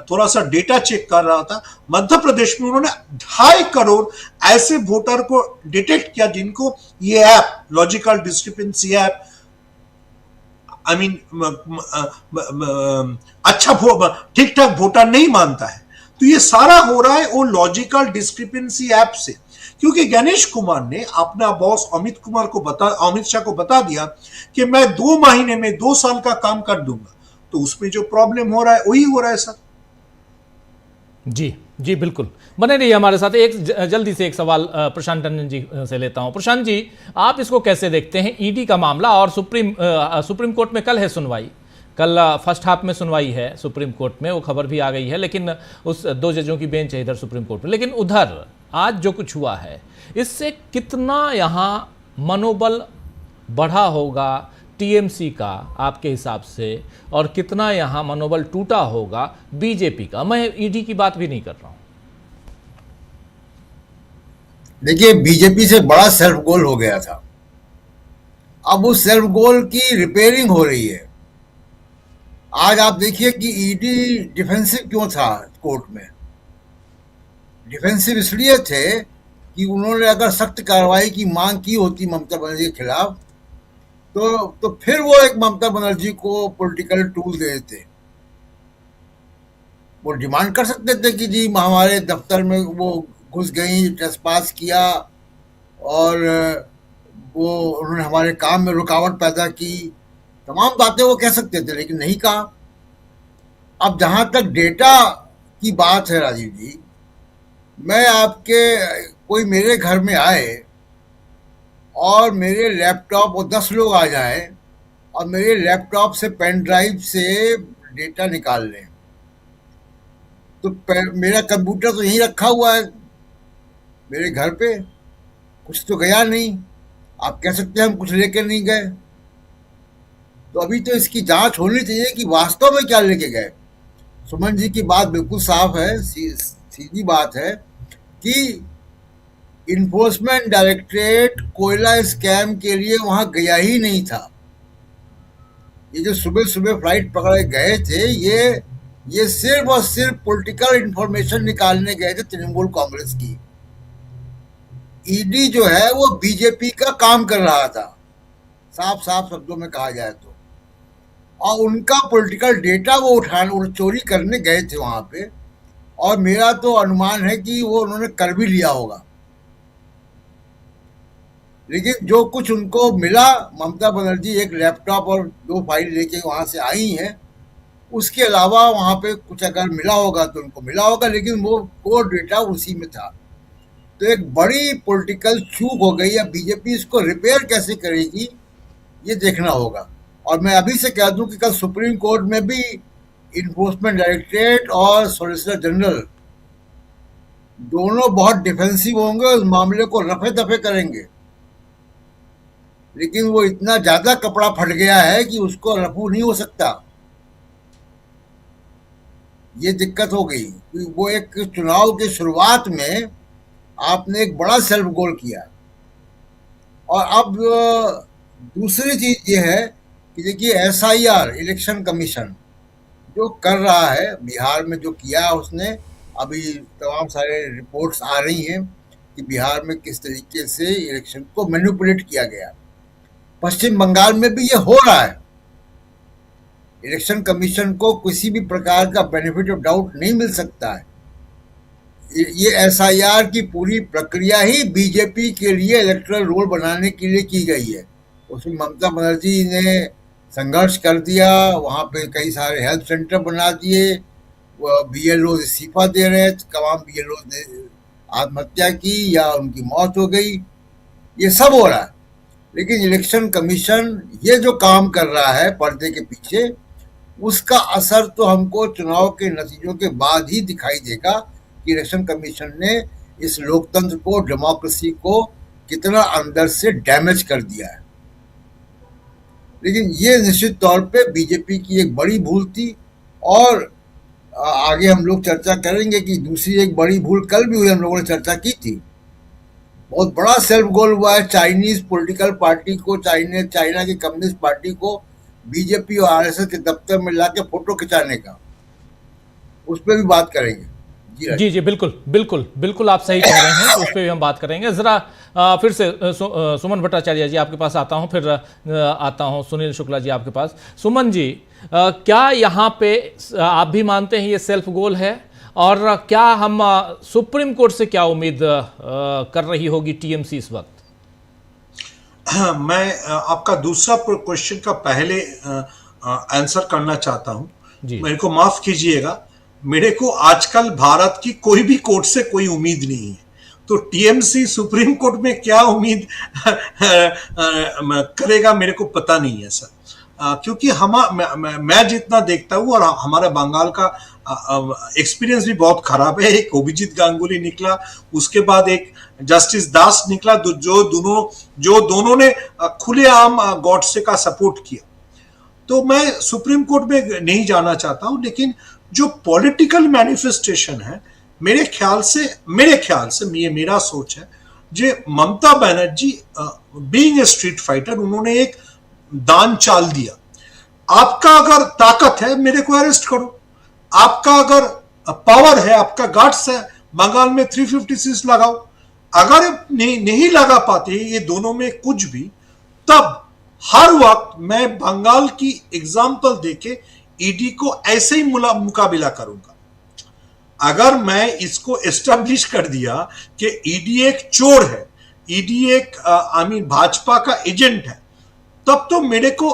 थोड़ा सा डेटा चेक कर रहा था। मध्य प्रदेश में उन्होंने 2.5 करोड़ ऐसे वोटर को डिटेक्ट किया जिनको ये ऐप, लॉजिकल डिस्क्रिपेंसी ऐप, अच्छा ठीक ठाक वोटर नहीं मानता है। तो ये सारा हो रहा है वो लॉजिकल डिस्क्रिपेंसी ऐप से, क्योंकि गणेश कुमार ने अपना बॉस अमित शाह को बता दिया कि मैं 2 महीने में 2 साल का काम कर दूंगा। तो उसमें जो प्रॉब्लम हो रहा है वही हो रहा है सर। जी बिल्कुल, बने रहिए हमारे साथ। जल्दी से एक सवाल प्रशांत टंडन जी से लेता हूं। प्रशांत जी, आप इसको कैसे देखते हैं, ईडी का मामला और सुप्रीम कोर्ट में कल है सुनवाई, कल फर्स्ट हाफ में सुनवाई है सुप्रीम कोर्ट में, वो खबर भी आ गई है, लेकिन उस 2 जजों की बेंच है इधर सुप्रीम कोर्ट में। लेकिन उधर आज जो कुछ हुआ है, इससे कितना यहाँ मनोबल बढ़ा होगा टीएमसी का आपके हिसाब से, और कितना यहाँ मनोबल टूटा होगा बीजेपी का? मैं ईडी की बात भी नहीं कर रहा हूं। देखिए, बीजेपी से बड़ा सेल्फ गोल हो गया था, अब उस सेल्फ गोल की रिपेयरिंग हो रही है। आज आप देखिए कि ईडी डिफेंसिव क्यों था कोर्ट में। डिफेंसिव इसलिए थे कि उन्होंने अगर सख्त कार्रवाई की मांग की होती ममता बनर्जी के खिलाफ तो फिर वो एक ममता बनर्जी को पॉलिटिकल टूल दे देते। वो डिमांड कर सकते थे कि जी हमारे दफ्तर में वो घुस गई, ट्रेसपास किया और वो उन्होंने हमारे काम में रुकावट पैदा की, तमाम बातें वो कह सकते थे, लेकिन नहीं कहा। अब जहां तक डेटा की बात है राजीव जी, मैं आपके कोई मेरे घर में आए और मेरे लैपटॉप, वो 10 लोग आ जाए और मेरे लैपटॉप से पेन ड्राइव से डेटा निकाल लें, तो मेरा कंप्यूटर तो यहीं रखा हुआ है मेरे घर पे, कुछ तो गया नहीं। आप कह सकते हैं हम कुछ लेके नहीं गए, तो अभी तो इसकी जांच होनी चाहिए कि वास्तव में क्या लेके गए। सुमन जी की बात बिल्कुल साफ है, सीधी बात है कि इन्फोर्समेंट डायरेक्टरेट कोयला स्कैम के लिए वहां गया ही नहीं था। ये जो सुबह सुबह फ्लाइट पकड़े गए थे, ये सिर्फ और सिर्फ पॉलिटिकल इंफॉर्मेशन निकालने गए थे तृणमूल कांग्रेस की। ईडी जो है वो बीजेपी का काम कर रहा था, साफ साफ शब्दों में कहा जाए तो, और उनका पॉलिटिकल डेटा वो चोरी करने गए थे वहां पे, और मेरा तो अनुमान है कि वो उन्होंने कर भी लिया होगा। लेकिन जो कुछ उनको मिला, ममता बनर्जी एक लैपटॉप और 2 फाइल लेके वहां से आई हैं, उसके अलावा वहां पे कुछ अगर मिला होगा तो उनको मिला होगा, लेकिन वो कोर डेटा उसी में था। तो एक बड़ी पॉलिटिकल चूक हो गई। अब बीजेपी इसको रिपेयर कैसे करेगी ये देखना होगा। और मैं अभी से कह दूं कि कल सुप्रीम कोर्ट में भी इन्फोर्समेंट डायरेक्टरेट और सॉलिसिटर जनरल दोनों बहुत डिफेंसिव होंगे, उस मामले को रफे दफे करेंगे, लेकिन वो इतना ज्यादा कपड़ा फट गया है कि उसको रफू नहीं हो सकता। ये दिक्कत हो गई। वो एक चुनाव की शुरुआत में आपने एक बड़ा सेल्फ गोल किया, और अब दूसरी चीज ये है कि देखिए एसआईआर, इलेक्शन कमीशन जो कर रहा है, बिहार में जो किया उसने, अभी तमाम सारे रिपोर्ट्स आ रही हैं कि बिहार में किस तरीके से इलेक्शन को मैनिपुलेट किया गया। पश्चिम बंगाल में भी ये हो रहा है। इलेक्शन कमीशन को किसी भी प्रकार का बेनिफिट ऑफ डाउट नहीं मिल सकता है। ये एसआईआर की पूरी प्रक्रिया ही बीजेपी के लिए इलेक्टोरल रोल बनाने के लिए की गई है। उसमें ममता बनर्जी ने संघर्ष कर दिया, वहाँ पे कई सारे हेल्थ सेंटर बना दिए, बीएलओ इस्तीफा दे रहे हैं, तमाम बीएलओ ने आत्महत्या की या उनकी मौत हो गई, ये सब हो रहा है। लेकिन इलेक्शन कमीशन ये जो काम कर रहा है पर्दे के पीछे, उसका असर तो हमको चुनाव के नतीजों के बाद ही दिखाई देगा कि इलेक्शन कमीशन ने इस लोकतंत्र को, डेमोक्रेसी को कितना अंदर से डैमेज कर दिया है। लेकिन ये निश्चित तौर पे बीजेपी की एक बड़ी भूल थी, और आगे हम लोग चर्चा करेंगे कि दूसरी एक बड़ी भूल कल भी हुई, हम लोगों ने चर्चा की थी। बहुत बड़ा सेल्फ गोल हुआ है चाइनीज पॉलिटिकल पार्टी को, चाइना की कम्युनिस्ट पार्टी को बीजेपी और आरएसएस के दफ्तर में लाके फोटो खिंचाने का, उस पर भी बात करेंगे। जी जी बिल्कुल बिल्कुल बिल्कुल, आप सही कह रहे हैं, तो उस पर भी हम बात करेंगे। जरा फिर से सुमन भट्टाचार्य जी आपके पास आता हूं, फिर आता हूं सुनील शुक्ला जी आपके पास। सुमन जी, क्या यहाँ पे आप भी मानते हैं ये सेल्फ गोल है, और क्या हम सुप्रीम कोर्ट से क्या उम्मीद कर रही होगी टीएमसी इस वक्त? मैं आपका दूसरा क्वेश्चन का पहले आंसर करना चाहता हूं। मेरे को माफ कीजिएगा, मेरे को आजकल भारत की कोई भी कोर्ट से कोई उम्मीद नहीं है, तो टीएमसी सुप्रीम कोर्ट में क्या उम्मीद करेगा मेरे को पता नहीं है सर। क्योंकि मैं जितना देखता हूँ, और हमारा बंगाल का एक्सपीरियंस भी बहुत खराब है। एक अभिजीत गांगुली निकला, उसके बाद एक जस्टिस दास निकला, जो दोनों ने खुलेआम गॉडसे का सपोर्ट किया। तो मैं सुप्रीम कोर्ट में नहीं जाना चाहता हूं, लेकिन जो पॉलिटिकल मैनिफेस्टेशन है, मेरे ख्याल से ये मेरा सोच है, जो Mamata Banerjee being a street fighter, उन्होंने एक दान चाल दिया। आपका अगर ताकत है मेरे को अरेस्ट करो, आपका अगर पावर है, आपका गार्ड्स है, बंगाल में 356 लगाओ। अगर नहीं लगा पाते ये दोनों में कुछ भी, तब हर वक्त मैं बंगाल की एग्जाम्पल देके ईडी को ऐसे ही मुकाबिला करूंगा। अगर मैं इसको एस्टेब्लिश कर दिया कि ईडी एक चोर है, ईडी एक भाजपा का एजेंट है, तब तो मेरे को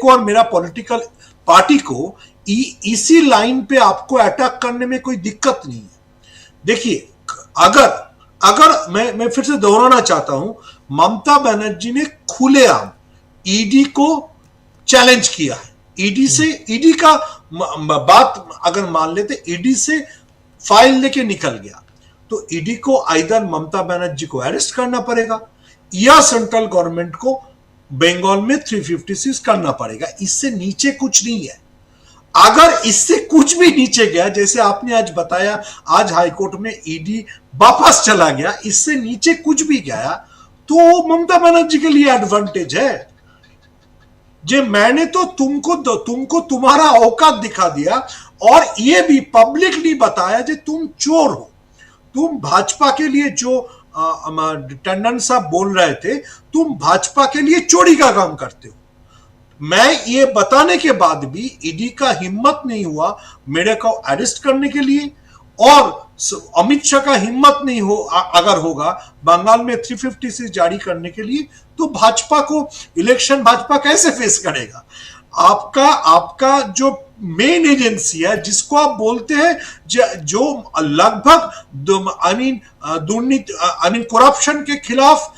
और मेरा पॉलिटिकल पार्टी को इसी लाइन पे आपको अटैक करने में कोई दिक्कत नहीं है। देखिए, अगर मैं फिर से दोहराना चाहता हूं, ममता बनर्जी ने खुलेआम ईडी को चैलेंज किया है। ईडी का बात अगर मान लेते, ईडी से फाइल लेके निकल गया तो ईडी को आइदर ममता बनर्जी को अरेस्ट करना पड़ेगा या सेंट्रल गवर्नमेंट को बंगाल में 356 करना पड़ेगा। इससे नीचे कुछ नहीं है। अगर इससे कुछ भी नीचे गया, जैसे आपने आज बताया, आज हाईकोर्ट में ईडी वापस चला गया, इससे नीचे कुछ भी गया तो ममता बनर्जी के लिए एडवांटेज है। जे मैंने तो तुमको तुम्हारा औकात दिखा दिया और ये भी पब्लिकली बताया जे तुम चोर हो। तुम भाजपा के लिए जो टंडन साहब बोल रहे थे, तुम भाजपा के लिए चोरी का काम करते हो। मैं ये बताने के बाद भी ईडी का हिम्मत नहीं हुआ मेरे को अरेस्ट करने के लिए, और अमित शाह का हिम्मत नहीं हो अगर होगा बंगाल में 356 जारी करने के लिए, तो भाजपा को इलेक्शन भाजपा कैसे फेस करेगा? आपका जो मेन एजेंसी है जिसको आप बोलते हैं, जो लगभग करप्शन के खिलाफ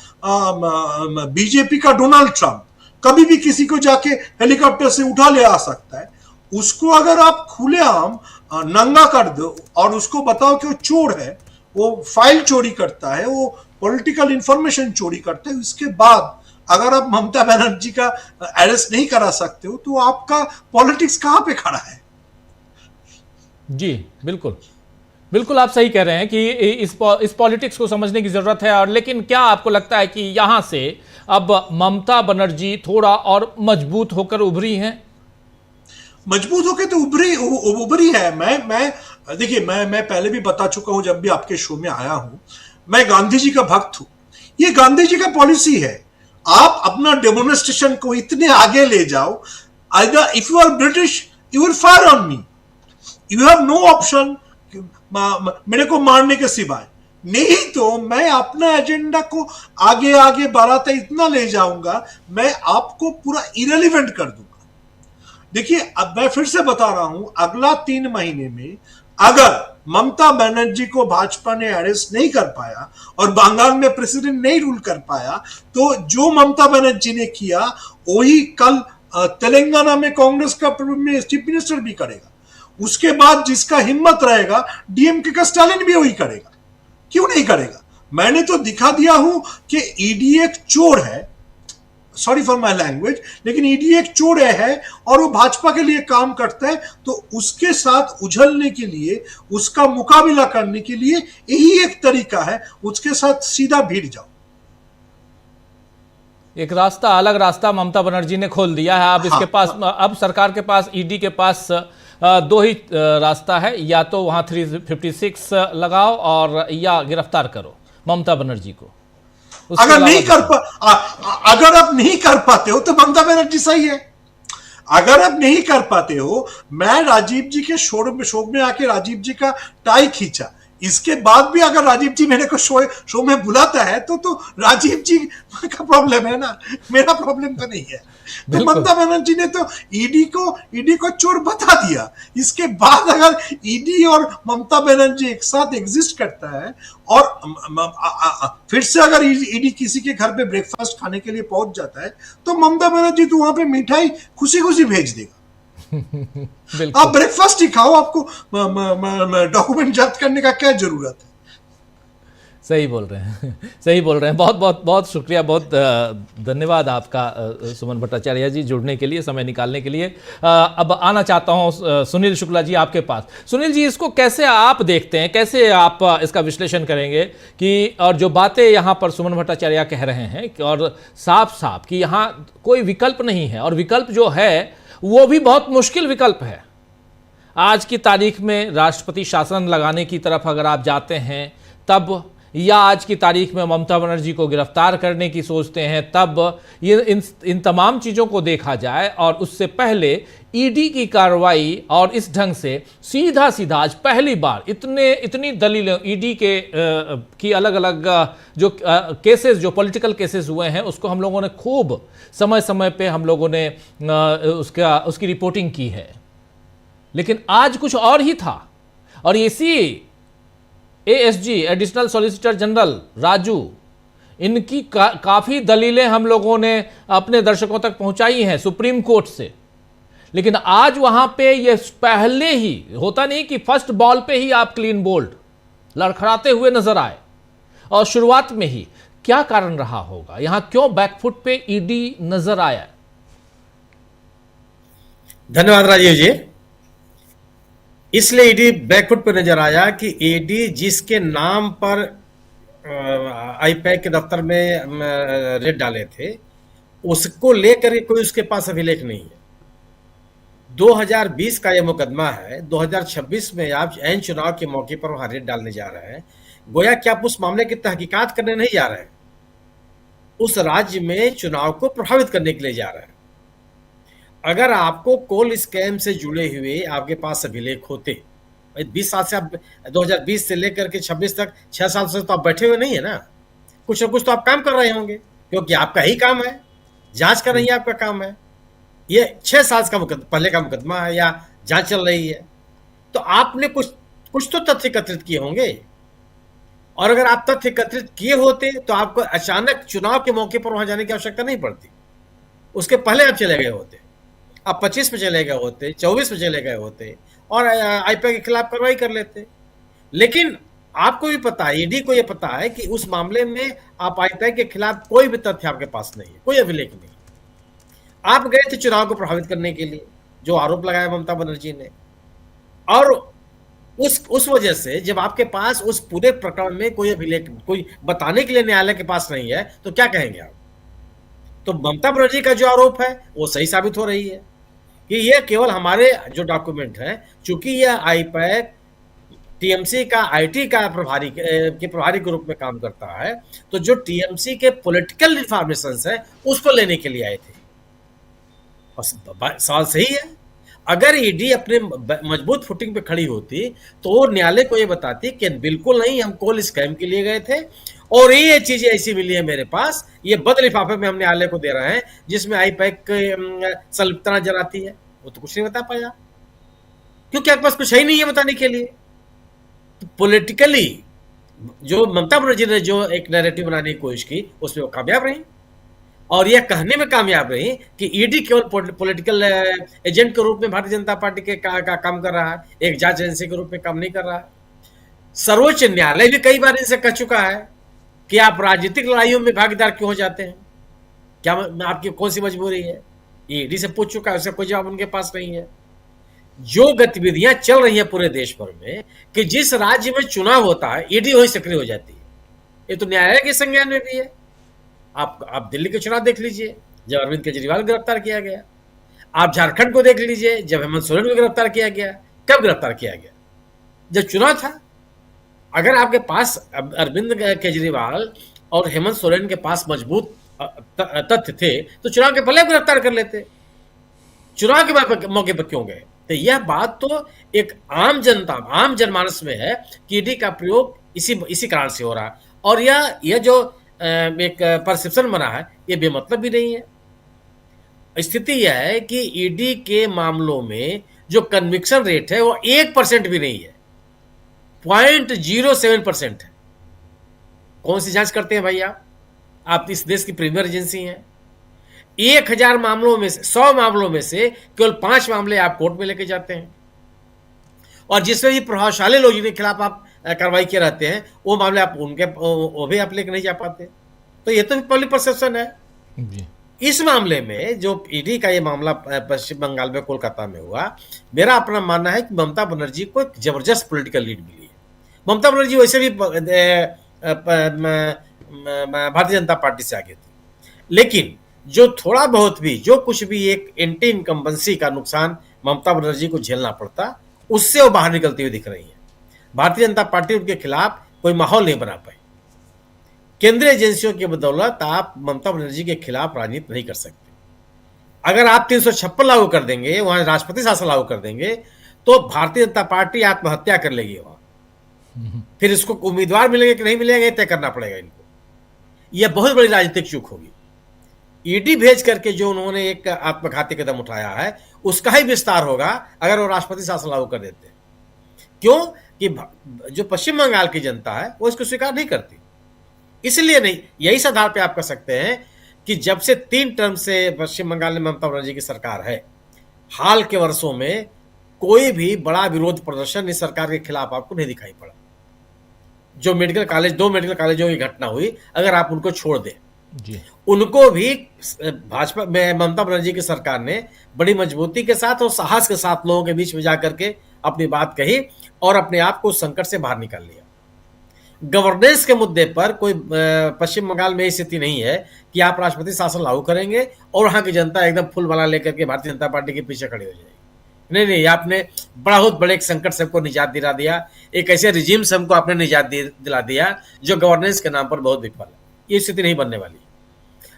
बीजेपी का डोनाल्ड ट्रंप कभी भी किसी को जाके हेलीकॉप्टर से उठा ले आ सकता है, उसको अगर आप खुलेआम नंगा कर दो और उसको बताओ कि वो चोर है, वो फाइल चोरी करता है, वो पॉलिटिकल इंफॉर्मेशन चोरी करता है, इसके बाद अगर आप ममता बनर्जी का अरेस्ट नहीं करा सकते हो तो आपका पॉलिटिक्स कहां पे खड़ा है? जी बिल्कुल बिल्कुल, आप सही कह रहे हैं कि इस पॉलिटिक्स को समझने की जरूरत है। और लेकिन क्या आपको लगता है कि यहां से अब ममता बनर्जी थोड़ा और मजबूत होकर उभरी हैं? मजबूत होकर तो उभरी है। मैं देखिए, मैं पहले भी बता चुका हूं, जब भी आपके शो में आया हूं, मैं गांधी जी का भक्त हूं। ये गांधी जी का पॉलिसी है। आप अपना डेमोन्स्ट्रेशन को इतने आगे ले जाओ, either if you are British you will fire on me, you have no option मेरे को मारने के सिवाय, नहीं तो मैं अपना एजेंडा को आगे आगे बढ़ाते इतना ले जाऊंगा, मैं आपको पूरा इरेलीवेंट कर दूंगा। देखिए, अब मैं फिर से बता रहा हूं, अगला 3 महीने में अगर ममता बनर्जी को भाजपा ने अरेस्ट नहीं कर पाया और बंगाल में प्रेसिडेंट नहीं रूल कर पाया, तो जो ममता बनर्जी ने किया वही कल तेलंगाना में कांग्रेस का चीफ मिनिस्टर भी करेगा। उसके बाद जिसका हिम्मत रहेगा, डीएमके का स्टालिन भी वही करेगा। क्यों नहीं करेगा? मैंने तो दिखा दिया हूं कि ईडी एक चोर है, सॉरी फॉर माय लैंग्वेज, लेकिन ईडी एक चोर है और वो भाजपा के लिए काम करता है, तो उसके साथ उछलने के लिए, उसका मुकाबला करने के लिए यही एक तरीका है, उसके साथ सीधा भिड़ जाओ। एक रास्ता, अलग रास्ता ममता बनर्जी ने खोल दिया है। अब इसके पास, अब सरकार के पास, ईडी के पास 2 ही रास्ता है, या तो वहां 356 लगाओ और या गिरफ्तार करो ममता बनर्जी को। अगर आप नहीं कर पाते हो तो ममता बनर्जी सही है। अगर आप नहीं कर पाते हो, मैं राजीव जी के शो में आके राजीव जी का टाई खींचा, इसके बाद भी अगर राजीव जी मेरे को शो में बुलाता है तो राजीव जी का प्रॉब्लम है ना, मेरा प्रॉब्लम तो नहीं है। तो ममता बनर्जी ने तो ईडी को चोर बता दिया। इसके बाद अगर ईडी और ममता बनर्जी एक साथ एग्जिस्ट करता है और फिर से अगर ईडी किसी के घर पे ब्रेकफास्ट खाने के लिए पहुंच जाता है, तो ममता बनर्जी तो वहां पे मिठाई खुशी खुशी भेज देगा। आप ब्रेकफास्ट ही खाओ, आपको डॉक्यूमेंट जब्त करने का क्या जरूरत है? सही बोल रहे हैं, सही बोल रहे हैं। बहुत बहुत बहुत शुक्रिया, बहुत धन्यवाद आपका सुमन भट्टाचार्य जी, जुड़ने के लिए, समय निकालने के लिए। अब आना चाहता हूं सुनील शुक्ला जी आपके पास। सुनील जी, इसको कैसे आप देखते हैं, कैसे आप इसका विश्लेषण करेंगे कि, और जो बातें यहाँ पर सुमन भट्टाचार्य कह रहे हैं और साफ साफ कि यहाँ कोई विकल्प नहीं है, और विकल्प जो है वो भी बहुत मुश्किल विकल्प है। आज की तारीख में राष्ट्रपति शासन लगाने की तरफ अगर आप जाते हैं, तब या आज की तारीख में ममता बनर्जी को गिरफ्तार करने की सोचते हैं, तब ये इन तमाम चीज़ों को देखा जाए और उससे पहले ईडी की कार्रवाई और इस ढंग से सीधा सीधा आज पहली बार इतनी दलीलें ईडी के की अलग अलग जो केसेस, जो पॉलिटिकल केसेस हुए हैं, उसको हम लोगों ने खूब समय समय पे हम लोगों ने उसकी रिपोर्टिंग की है। लेकिन आज कुछ और ही था और इसी ASG, additional solicitor general Raju, इनकी काफ़ी दलीलें हम लोगों ने अपने दर्शकों तक पहुंचाई हैं सुप्रीम कोर्ट से। लेकिन आज वहां पे ये पहले ही होता नहीं कि फर्स्ट बॉल पे ही आप क्लीन बोल्ड लड़खड़ाते हुए नजर आए और शुरुआत में ही। क्या कारण रहा होगा, यहां क्यों बैकफुट पे ईडी नजर आया? धन्यवाद राजीव जी। इसलिए ईडी बैकफुट पे नजर आया कि ईडी जिसके नाम पर आईपैक के दफ्तर में रेड डाले थे, उसको लेकर कोई उसके पास अभिलेख नहीं है। 2020 का यह मुकदमा है, 2026 में आप ऐन चुनाव के मौके पर वहां रेड डालने जा रहे हैं। गोया कि आप उस मामले की तहकीकात करने नहीं जा रहे हैं, उस राज्य में चुनाव को प्रभावित करने के लिए जा रहे हैं। अगर आपको कोल स्कैम से जुड़े हुए आपके पास अभिलेख होते, 20 साल से आप 2020 से लेकर के 26 तक 6 साल से तो आप बैठे हुए नहीं है ना, कुछ न कुछ तो आप काम कर रहे होंगे, क्योंकि आपका ही काम है, जांच कर रही है, आपका काम है। ये 6 साल का पहले का मुकदमा है या जांच चल रही है, तो आपने कुछ तो तथ्य एकत्रित किए होंगे। और अगर आप तथ्य एकत्रित किए होते तो आपको अचानक चुनाव के मौके पर वहां जाने की आवश्यकता नहीं पड़ती, उसके पहले आप चले गए होते। आप 25 में चले गए होते, 24 में चले गए होते और आईपैक के खिलाफ कार्रवाई कर लेते। लेकिन आपको भी पता है, ईडी को यह पता है कि उस मामले में आप आईपैक के खिलाफ कोई भी तथ्य आपके पास नहीं है, कोई अभिलेख नहीं। आप गए थे चुनाव को प्रभावित करने के लिए, जो आरोप लगाया ममता बनर्जी ने, और उस वजह से जब आपके पास उस पूरे प्रकरण में कोई अभिलेख, कोई बताने के लिए न्यायालय के पास नहीं है, तो क्या कहेंगे आप? तो ममता बनर्जी का जो आरोप है वो सही साबित हो रही है कि ये केवल हमारे जो डॉक्यूमेंट है, चूंकि यह आईपैक टीएमसी का आईटी का प्रभारी के रूप में काम करता है, तो जो टीएमसी के पॉलिटिकल इंफॉर्मेशन है उसको लेने के लिए आए थे। और सवाल सही है, अगर ईडी अपने मजबूत फुटिंग पे खड़ी होती तो वो न्यायालय को ये बताती कि बिल्कुल नहीं, हम कोल स्कैम के लिए गए थे और ये चीजें ऐसी मिली है मेरे पास, ये बद लिफाफे में हम न्यायालय को दे रहे हैं जिसमें आईपैक संलिप्तता नजर आती है। वो तो कुछ नहीं बता पाया क्योंकि आपके पास कुछ ही नहीं है बताने के लिए। तो पॉलिटिकली जो ममता बनर्जी ने जो एक नैरेटिव बनाने की कोशिश की, उसमें वो कामयाब रही और यह कहने में कामयाब रही कि ईडी केवल पॉलिटिकल एजेंट के रूप में भारतीय जनता पार्टी के का काम कर रहा है, एक जांच एजेंसी के रूप में काम नहीं कर रहा है। सर्वोच्च न्यायालय भी कई बार इनसे कह चुका है कि आप राजनीतिक लड़ाइयों में भागीदार क्यों हो जाते हैं, क्या आपकी कौन सी मजबूरी है? ईडी से पूछ चुका है, उसका कोई जवाब उनके पास नहीं है। जो गतिविधियां चल रही हैं पूरे देश भर में कि जिस राज्य में चुनाव होता है ईडी वहीं सक्रिय हो जाती है, ये तो न्यायालय के संज्ञान में भी है। आप दिल्ली के चुनाव देख लीजिए, जब अरविंद केजरीवाल गिरफ्तार किया गया। आप झारखंड को देख लीजिए, जब हेमंत सोरेन को गिरफ्तार किया गया। कब गिरफ्तार किया गया? जब चुनाव था। अगर आपके पास अरविंद केजरीवाल और हेमंत सोरेन के पास मजबूत तथ्य थे तो चुनाव के पहले गिरफ्तार कर लेते, चुनाव के मौके पर क्यों गए? तो यह बात तो एक आम जनमानस में है कि ईडी का प्रयोग इसी कारण से हो रहा है। और यह जो एक परसेप्शन बना है, यह बेमतलब भी नहीं है। स्थिति यह है कि ईडी के मामलों में जो कन्विक्शन रेट है वो 1% भी नहीं है, 0.07% है। कौन सी जांच करते हैं भाई आप इस देश की प्रीमियर एजेंसी हैं। 1000 मामलों में से 100 मामलों में से केवल 5 मामले आप कोर्ट में लेके जाते हैं, और जिसमें भी प्रभावशाली लोग जिनके खिलाफ आप कार्रवाई किए रहते हैं वो मामले आप वो भी आप लेके नहीं जा पाते। तो ये तो पब्लिक परसेप्शन है जी। इस मामले में जो ईडी का ये मामला पश्चिम बंगाल में कोलकाता में हुआ, मेरा अपना मानना है कि ममता बनर्जी को एक जबरदस्त पॉलिटिकल लीड मिली है। ममता बनर्जी वैसे भी भारतीय जनता पार्टी से आगे थी, लेकिन जो थोड़ा बहुत भी जो कुछ भी एक एंटी इनकम्बेंसी का नुकसान ममता बनर्जी को झेलना पड़ता, उससे वो बाहर निकलती हुई दिख रही है। भारतीय जनता पार्टी उनके खिलाफ कोई माहौल नहीं बना पाई। केंद्रीय एजेंसियों की बदौलत आप ममता बनर्जी के खिलाफ राजनीति नहीं कर सकते। अगर आप 356 लागू कर देंगे, वहां राष्ट्रपति शासन लागू कर देंगे, तो भारतीय जनता पार्टी आत्महत्या कर लेगी वहां। फिर इसको उम्मीदवार मिलेंगे कि नहीं मिलेंगे, ये तय करना पड़ेगा इनको। यह बहुत बड़ी राजनीतिक चूक होगी। ईडी भेज करके जो उन्होंने एक आत्मघाती कदम उठाया है, उसका ही विस्तार होगा अगर वो राष्ट्रपति शासन लागू कर देते हैं। क्यों कि जो पश्चिम बंगाल की जनता है वो इसको स्वीकार नहीं करती, इसलिए नहीं। यही इस आधार पे आप कह सकते हैं कि जब से 3 टर्म से पश्चिम बंगाल में ममता बनर्जी की सरकार है, हाल के वर्षों में कोई भी बड़ा विरोध प्रदर्शन इस सरकार के खिलाफ आपको नहीं दिखाई पड़ा। जो मेडिकल कॉलेज, 2 मेडिकल कॉलेजों की घटना हुई, अगर आप उनको छोड़ दें, जी, उनको भी भाजपा में ममता बनर्जी की सरकार ने बड़ी मजबूती के साथ और साहस के साथ लोगों के बीच में जाकर के अपनी बात कही और अपने आप को उस संकट से बाहर निकाल लिया। गवर्नेंस के मुद्दे पर कोई पश्चिम बंगाल में स्थिति नहीं है कि आप राष्ट्रपति शासन लागू करेंगे और वहां की जनता एकदम फूल माला लेकर के भारतीय जनता पार्टी के पीछे खड़ी हो जाएगी। नहीं, आपने बहुत बड़े एक संकट से हमको निजात दिला दिया, एक ऐसे रिजीम से हमको आपने निजात दिला दिया जो गवर्नेंस के नाम पर बहुत विफल है। ये स्थिति नहीं बनने वाली।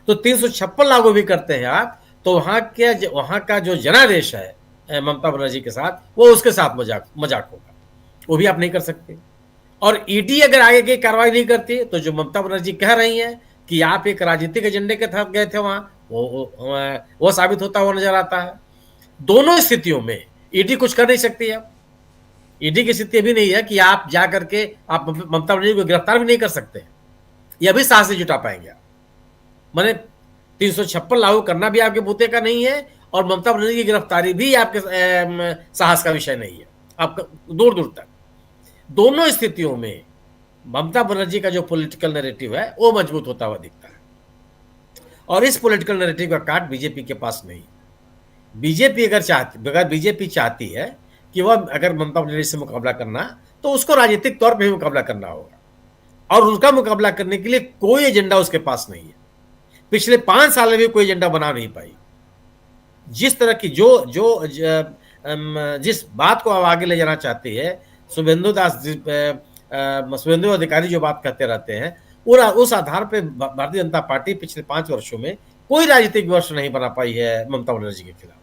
तो 356 लागू भी करते हैं आप, तो वहां का जो जनादेश है ममता बनर्जी के साथ, वो उसके साथ मजाक होगा, वो भी आप नहीं कर सकते। और ईडी अगर आगे की कार्रवाई नहीं करती, तो जो ममता बनर्जी कह रही हैं कि आप एक राजनीतिक एजेंडे के तहत गए थे वहां, वो साबित होता हुआ नजर आता है। दोनों स्थितियों में ईडी कुछ कर नहीं सकती है। ईडी की स्थिति भी नहीं है कि आप जा करके आप ममता बनर्जी को गिरफ्तार भी नहीं कर सकते, यह भी साहस नहीं जुटा पाएंगे आप। माने 356 लागू करना भी आपके बूते का नहीं है और ममता बनर्जी की गिरफ्तारी भी आपके साहस का विषय नहीं है आपका, दूर दूर तक। दोनों स्थितियों में ममता बनर्जी का जो पॉलिटिकल नैरेटिव है वो मजबूत होता हुआ दिखता है, और इस पॉलिटिकल नैरेटिव का काट बीजेपी के पास नहीं। अगर बीजेपी चाहती है कि वह अगर ममता बनर्जी से मुकाबला करना, तो उसको राजनीतिक तौर पर भी मुकाबला करना होगा, और उनका मुकाबला करने के लिए कोई एजेंडा उसके पास नहीं है। पिछले 5 साल में भी कोई एजेंडा बना नहीं पाई। जिस तरह की जिस बात को आप आगे ले जाना चाहती है, शुभेंदु अधिकारी जो बात कहते रहते हैं, उस आधार पे भारतीय जनता पार्टी पिछले 5 वर्षों में कोई राजनीतिक विमर्श नहीं बना पाई है ममता बनर्जी के खिलाफ।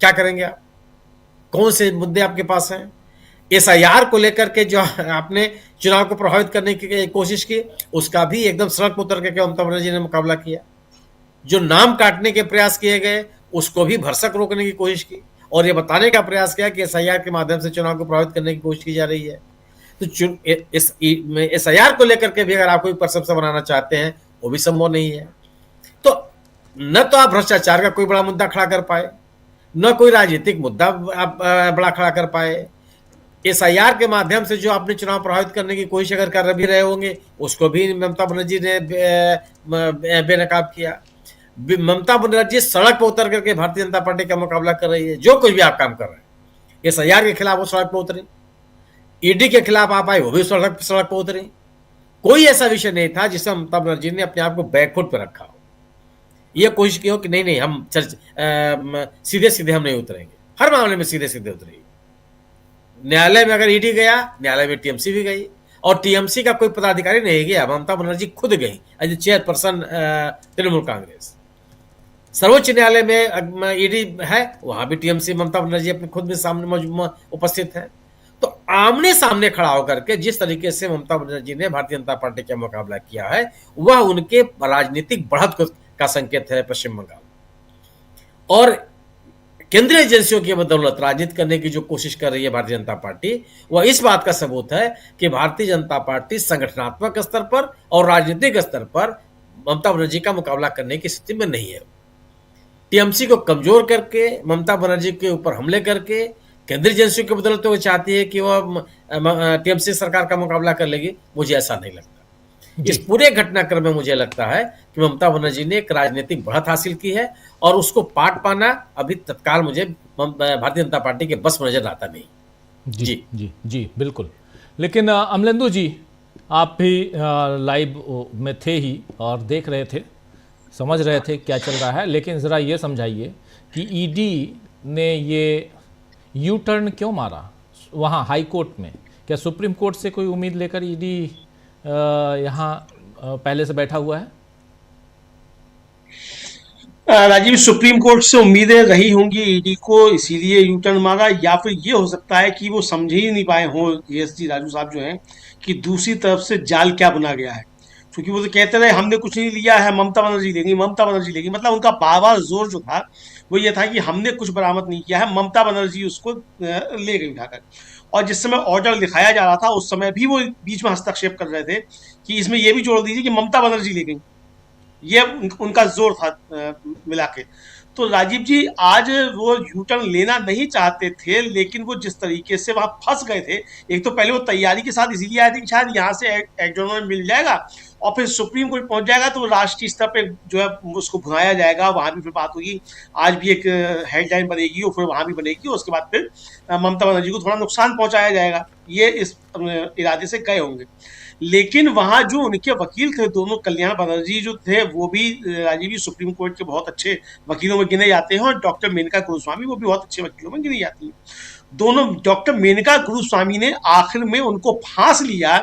क्या करेंगे आप? कौन से मुद्दे आपके पास हैं? एसआईआर को लेकर के जो आपने चुनाव को प्रभावित करने की कोशिश की, उसका भी एकदम सड़क पर उतर के ममता बनर्जी ने मुकाबला किया। जो नाम काटने के प्रयास किए गए, उसको भी भरसक रोकने की कोशिश की, और ये बताने का प्रयास किया कि एसआईआर के माध्यम से चुनाव को प्रभावित करने की कोशिश की जा रही है। तो एसआईआर को लेकर के भी अगर आप कोई परसेप्शन बनाना चाहते हैं, वो भी संभव नहीं है। तो न तो आप भ्रष्टाचार का कोई बड़ा मुद्दा खड़ा कर पाए, न कोई राजनीतिक मुद्दा आप बड़ा खड़ा कर पाए। एसआईआर के माध्यम से जो आपने चुनाव प्रभावित करने की कोशिश अगर कर भी रहे होंगे, उसको भी ममता बनर्जी ने बेनकाब किया। ममता बनर्जी सड़क पर उतर करके भारतीय जनता पार्टी का मुकाबला कर रही है। जो कुछ भी आप काम कर रहे हैं, एसआईआर के खिलाफ वो सड़क पर उतरे, ईडी के खिलाफ आप आए, वो भी सड़क पर उतरे। कोई ऐसा विषय नहीं था जिससे ममता बनर्जी ने अपने आप को बैकफुट पर रखा हो, यह कोशिश की हो कि नहीं हम सीधे सीधे हम नहीं उतरेंगे। हर मामले में सीधे सीधे उतरेंगे। न्यायालय में अगर ईडी गया, न्यायालय में टीएमसी भी गई, और टीएमसी का कोई पदाधिकारी नहीं गया, ममता बनर्जी खुद गई एज चेयरपर्सन तृणमूल कांग्रेस। सर्वोच्च न्यायालय में ईडी है, वहां भी टीएमसी ममता बनर्जी अपने खुद में सामने उपस्थित है। तो आमने सामने खड़ा होकर के जिस तरीके से ममता बनर्जी ने भारतीय जनता पार्टी का मुकाबला किया है, वह उनके राजनीतिक बढ़त का संकेत है पश्चिम बंगाल। और केंद्रीय एजेंसियों की बदौलत राजनीति करने की जो कोशिश कर रही है भारतीय जनता पार्टी, वह इस बात का सबूत है कि भारतीय जनता पार्टी संगठनात्मक स्तर पर और राजनीतिक स्तर पर ममता बनर्जी का मुकाबला करने की स्थिति में नहीं है। टीएमसी को कमजोर करके, ममता बनर्जी के ऊपर हमले करके केंद्रीय एजेंसियों की बदौलत वो चाहती है कि वह टीएमसी सरकार का मुकाबला कर लेगी। मुझे ऐसा नहीं लगता। इस पूरे घटनाक्रम में मुझे लगता है कि ममता बनर्जी ने एक राजनीतिक बढ़त हासिल की है, और उसको पाट पाना अभी तत्काल मुझे भारतीय जनता पार्टी के बस में नजर आता नहीं। जी जी जी बिल्कुल। लेकिन अमलेंदु जी, आप भी लाइव में थे ही और देख रहे थे, समझ रहे थे क्या चल रहा है, लेकिन ज़रा ये समझाइए कि ईडी ने ये यू टर्न क्यों मारा वहाँ हाई कोर्ट में? क्या सुप्रीम कोर्ट से कोई उम्मीद लेकर ईडी यहाँ पहले से बैठा हुआ है? राजीव, सुप्रीम कोर्ट से उम्मीदें रही होंगी ईडी को, इसीलिए यू टर्न मारा, या फिर ये हो सकता है कि वो समझ ही नहीं पाए हों एएसजी राजू साहब जो हैं कि दूसरी तरफ से जाल क्या बना गया है। क्योंकि वो तो कहते रहे हमने कुछ नहीं लिया है, ममता बनर्जी लेंगी, ममता बनर्जी लेंगी। मतलब उनका बार बार जोर जो था वो ये था कि हमने कुछ बरामद नहीं किया है, ममता बनर्जी उसको ले गई उठाकर। और जिस समय ऑर्डर लिखाया जा रहा था उस समय भी वो बीच में हस्तक्षेप कर रहे थे कि इसमें ये भी जोड़ दीजिए कि ममता बनर्जी ले गई। ये उनका जोर था मिला के। तो राजीव जी आज वो यूटर्न लेना नहीं चाहते थे, लेकिन वो जिस तरीके से वहां फंस गए थे, एक तो पहले वो तैयारी के साथ इसीलिए आए थे कि शायद यहाँ से एडजॉर्नमेंट मिल जाएगा और फिर सुप्रीम कोर्ट पहुंच जाएगा तो राष्ट्रीय स्तर पे जो है उसको भुनाया जाएगा, वहां भी फिर बात होगी। आज भी एक हेडलाइन बनेगी और फिर वहां भी बनेगी, उसके बाद फिर ममता बनर्जी को थोड़ा नुकसान पहुंचाया जाएगा, ये इस इरादे से गए होंगे। लेकिन वहां जो उनके वकील थे दोनों, कल्याण बनर्जी जो थे वो भी राजीव जी सुप्रीम कोर्ट के बहुत अच्छे वकीलों में गिने जाते हैं, और डॉक्टर मेनका गुरुस्वामी वो भी बहुत अच्छे वकीलों में गिनी जाती है। दोनों, डॉक्टर मेनका गुरुस्वामी ने आखिर में उनको फांस लिया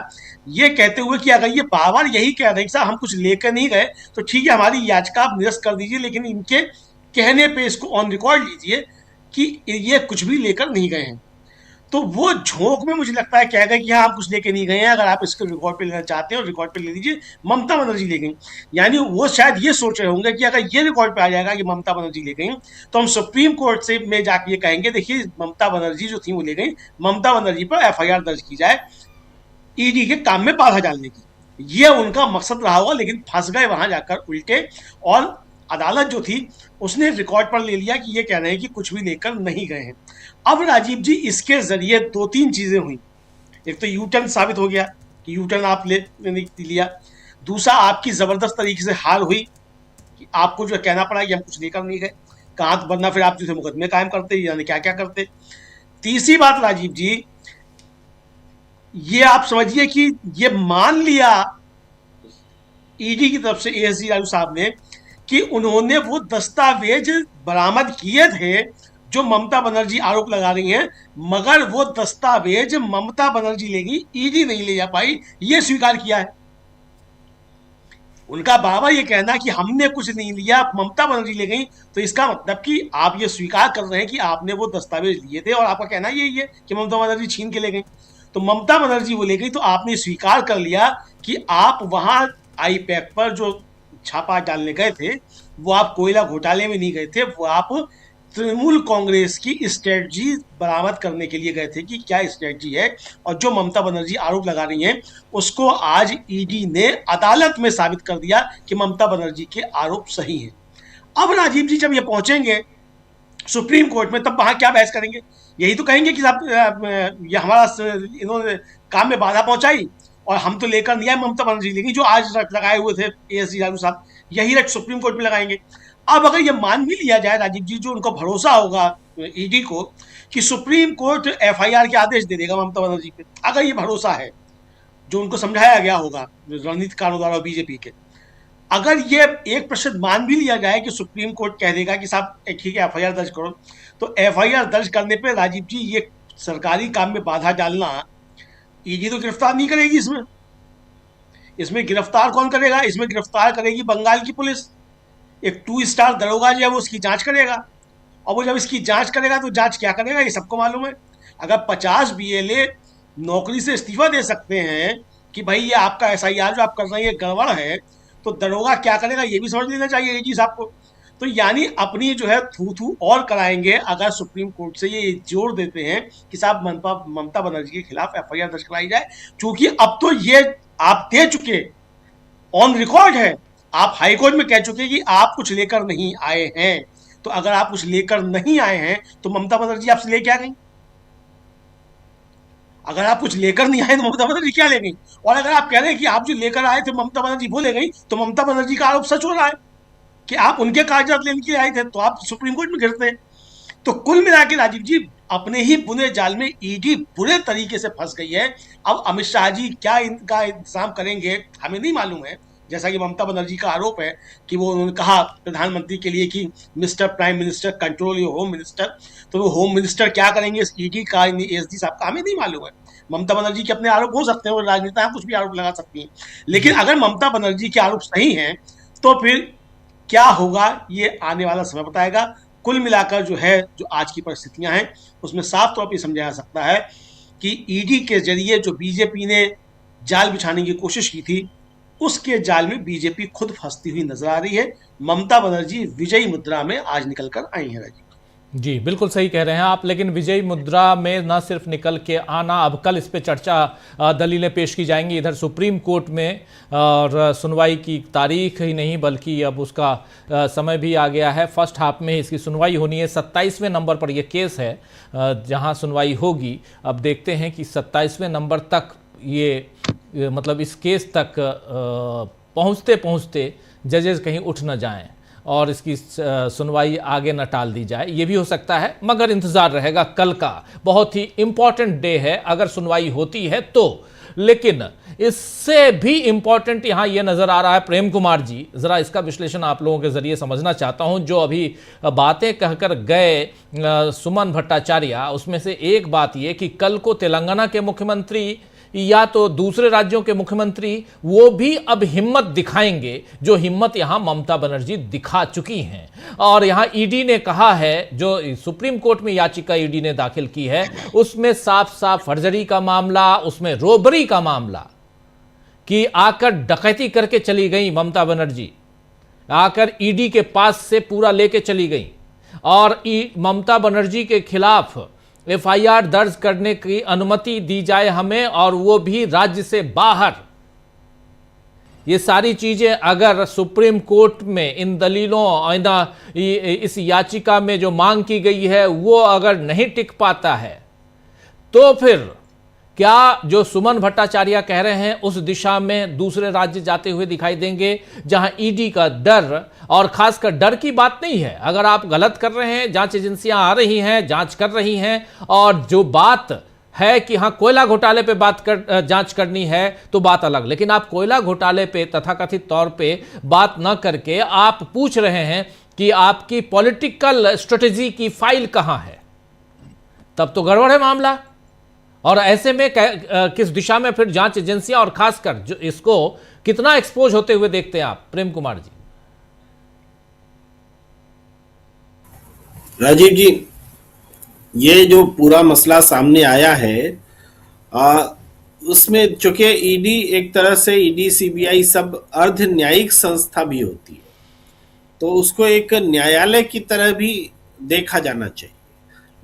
ये कहते हुए कि अगर ये बार बार यही कह रहे हैं कि साहब हम कुछ लेकर नहीं गए तो ठीक है, हमारी याचिका आप निरस्त कर दीजिए, लेकिन इनके कहने पे इसको ऑन रिकॉर्ड लीजिए कि ये कुछ भी लेकर नहीं गए हैं। तो वो झोंक में मुझे लगता है कह गए कि हाँ हम कुछ लेके नहीं गए हैं, अगर आप इसको रिकॉर्ड पे लेना चाहते हैं और रिकॉर्ड पे ले लीजिए, ममता बनर्जी ले गई। यानी वो शायद ये सोच रहे होंगे कि अगर ये रिकॉर्ड पे आ जाएगा कि ममता बनर्जी ले गई तो हम सुप्रीम कोर्ट से में जाके ये कहेंगे देखिए ममता बनर्जी जो थी वो ले गई, ममता बनर्जी पर एफआईआर दर्ज की जाए ईडी के काम में बाधा डालने की। ये उनका मकसद रहा होगा, लेकिन फंस गए वहां जाकर उल्टे। और अदालत जो थी उसने रिकॉर्ड पर ले लिया कि ये कह रहे हैं कि कुछ भी लेकर नहीं गए हैं। अब राजीव जी इसके जरिए दो तीन चीजें हुई। एक तो यू टर्न साबित हो गया कि यू टर्न आप ले लिया। दूसरा, आपकी जबरदस्त तरीके से हार हुई कि आपको जो कहना पड़ा कि हम कुछ लेकर नहीं गए, कहां तो बनना फिर आप जो थे मुकदमे कायम करते, यानी क्या क्या करते। तीसरी बात राजीव जी, ये आप समझिए कि ये मान लिया ईडी की तरफ से एएसजी राजू साहब ने कि उन्होंने वो दस्तावेज बरामद किए थे जो ममता बनर्जी आरोप लगा रही हैं, मगर वो दस्तावेज ममता बनर्जी लेगी, ईडी नहीं ले जा पाई, ये स्वीकार किया है। उनका बाबा ये कहना कि हमने कुछ नहीं लिया, ममता बनर्जी ले गई, तो इसका मतलब कि आप ये स्वीकार कर रहे हैं कि आपने वो दस्तावेज लिए थे और आपका कहना यही है कि ममता बनर्जी छीन के ले गई। तो ममता बनर्जी वो ले गई तो आपने स्वीकार कर लिया कि आप वहां आईपैक पर जो छापा डालने गए थे वो आप कोयला घोटाले में नहीं गए थे, वो आप तृणमूल कांग्रेस की स्ट्रेटजी बरामद करने के लिए गए थे कि क्या स्ट्रेटजी है, और जो ममता बनर्जी आरोप लगा रही हैं उसको आज ईडी ने अदालत में साबित कर दिया कि ममता बनर्जी के आरोप सही हैं। अब राजीव जी जब ये पहुंचेंगे सुप्रीम कोर्ट में तब वहां क्या बहस करेंगे? यही तो कहेंगे कि साहब ये हमारा इन्होंने काम में बाधा पहुंचाई और हम तो लेकर नहीं आए, ममता बनर्जी लेंगी, जो आज रट लगाए हुए थे एएसजी राजू साहब, यही रट सुप्रीम कोर्ट में लगाएंगे। अब अगर ये मान भी लिया जाए राजीव जी, जो उनको भरोसा होगा ईडी को कि सुप्रीम कोर्ट एफआईआर के आदेश दे देगा ममता बनर्जी पे, अगर ये भरोसा है जो उनको समझाया गया होगा रणनीतिकारों द्वारा बीजेपी के, अगर ये 1% मान भी लिया जाए कि सुप्रीम कोर्ट कह देगा कि साहब ठीक है एफआईआर दर्ज करो, तो एफआईआर दर्ज करने पे राजीव जी ये सरकारी काम में बाधा डालना ईडी तो गिरफ्तार नहीं करेगी। इसमें गिरफ्तार कौन करेगा? इसमें गिरफ्तार करेगी बंगाल की पुलिस। एक 2 स्टार दरोगा जो है वो उसकी जांच करेगा, और वो जब इसकी जांच करेगा तो जांच क्या करेगा ये सबको मालूम है। अगर 50 बीएलए नौकरी से इस्तीफा दे सकते हैं कि भाई ये आपका एसआईआर जो आप कर रहे हैं गड़बड़ है, तो दरोगा क्या करेगा ये भी समझ लेना चाहिए एजी साहब को। तो यानी अपनी जो है थू और कराएंगे अगर सुप्रीम कोर्ट से ये जोर देते हैं कि साहब ममता बनर्जी के खिलाफ एफआईआर दर्ज कराई जाए, क्योंकि अब तो ये आप दे चुके, ऑन रिकॉर्ड है, आप हाईकोर्ट में कह चुके कि आप कुछ लेकर नहीं आए हैं। तो अगर आप कुछ लेकर नहीं आए हैं तो ममता बनर्जी आपसे लेके आ गई। अगर आप कुछ लेकर नहीं आए तो ममता बनर्जी क्या ले गई? और अगर आप कह रहे हैं कि आप जो लेकर आए थे ममता बनर्जी वो ले गई, तो ममता बनर्जी का आरोप सच हो रहा है कि आप उनके कागजात लेने के लिए आए थे, तो आप सुप्रीम कोर्ट में गिरते हैं। तो कुल मिला के राजीव जी अपने ही बुने जाल में ईडी बुरे तरीके से फंस गई है। अब अमित शाह जी क्या इनका इंतजाम करेंगे हमें नहीं मालूम है। जैसा कि ममता बनर्जी का आरोप है कि वो उन्होंने कहा प्रधानमंत्री के लिए कि mister prime minister control your home minister, तो वो होम मिनिस्टर क्या करेंगे ईडी का एसडी साहब का हमें नहीं मालूम है। ममता बनर्जी के अपने आरोप हो सकते हैं, वो राजनेता हैं, कुछ भी आरोप लगा सकती हैं, लेकिन अगर ममता बनर्जी के आरोप सही हैं तो फिर क्या होगा ये आने वाला समय बताएगा। कुल मिलाकर जो है, जो आज की परिस्थितियां हैं उसमें साफ तौर पर समझा जा सकता है कि ईडी के जरिए जो बीजेपी ने जाल बिछाने की कोशिश की थी, उसके जाल में बीजेपी खुद फंसती हुई नजर आ रही है। ममता बनर्जी विजयी मुद्रा में आज निकलकर आई है। राजीव जी बिल्कुल सही कह रहे हैं आप, लेकिन विजयी मुद्रा में न सिर्फ निकल के आना, अब कल इस पे चर्चा दलीलें पेश की जाएंगी इधर सुप्रीम कोर्ट में, और सुनवाई की तारीख ही नहीं बल्कि अब उसका समय भी आ गया है। फर्स्ट हाफ में इसकी सुनवाई होनी है, 27वें नंबर पर यह केस है जहां सुनवाई होगी। अब देखते हैं कि 27वें नंबर तक ये मतलब इस केस तक पहुंचते पहुंचते जजेस कहीं उठ न जाएं और इसकी सुनवाई आगे न टाल दी जाए, ये भी हो सकता है। मगर इंतज़ार रहेगा, कल का बहुत ही इम्पॉर्टेंट डे है अगर सुनवाई होती है तो। लेकिन इससे भी इम्पॉर्टेंट यहाँ ये नज़र आ रहा है, प्रेम कुमार जी ज़रा इसका विश्लेषण आप लोगों के ज़रिए समझना चाहता हूँ। जो अभी बातें कहकर गए सुमन भट्टाचार्य, उसमें से एक बात ये कि कल को तेलंगाना के मुख्यमंत्री या तो दूसरे राज्यों के मुख्यमंत्री वो भी अब हिम्मत दिखाएंगे, जो हिम्मत यहां ममता बनर्जी दिखा चुकी हैं। और यहां ईडी ने कहा है, जो सुप्रीम कोर्ट में याचिका ईडी ने दाखिल की है उसमें साफ साफ फर्जरी का मामला, उसमें रोबरी का मामला कि आकर डकैती करके चली गई ममता बनर्जी, आकर ईडी के पास से पूरा लेके चली गई और ममता बनर्जी के खिलाफ एफआईआर दर्ज करने की अनुमति दी जाए हमें, और वो भी राज्य से बाहर। ये सारी चीजें अगर सुप्रीम कोर्ट में इन दलीलों और इस याचिका में जो मांग की गई है वो अगर नहीं टिक पाता है तो फिर क्या जो सुमन भट्टाचार्य कह रहे हैं उस दिशा में दूसरे राज्य जाते हुए दिखाई देंगे, जहां ईडी का डर, और खासकर डर की बात नहीं है, अगर आप गलत कर रहे हैं, जांच एजेंसियां आ रही हैं, जांच कर रही हैं, और जो बात है कि हाँ कोयला घोटाले पे जांच करनी है तो बात अलग, लेकिन आप कोयला घोटाले पे तथाकथित तौर पे बात न करके आप पूछ रहे हैं कि आपकी पॉलिटिकल स्ट्रेटेजी की फाइल कहां है, तब तो गड़बड़ है मामला। और ऐसे में किस दिशा में फिर जांच एजेंसियां और खासकर जो इसको कितना एक्सपोज होते हुए देखते हैं आप, प्रेम कुमार जी? राजीव जी, ये जो पूरा मसला सामने आया है उसमें चूंकि ईडी एक तरह से ईडी सीबीआई सब अर्ध न्यायिक संस्था भी होती है, तो उसको एक न्यायालय की तरह भी देखा जाना चाहिए।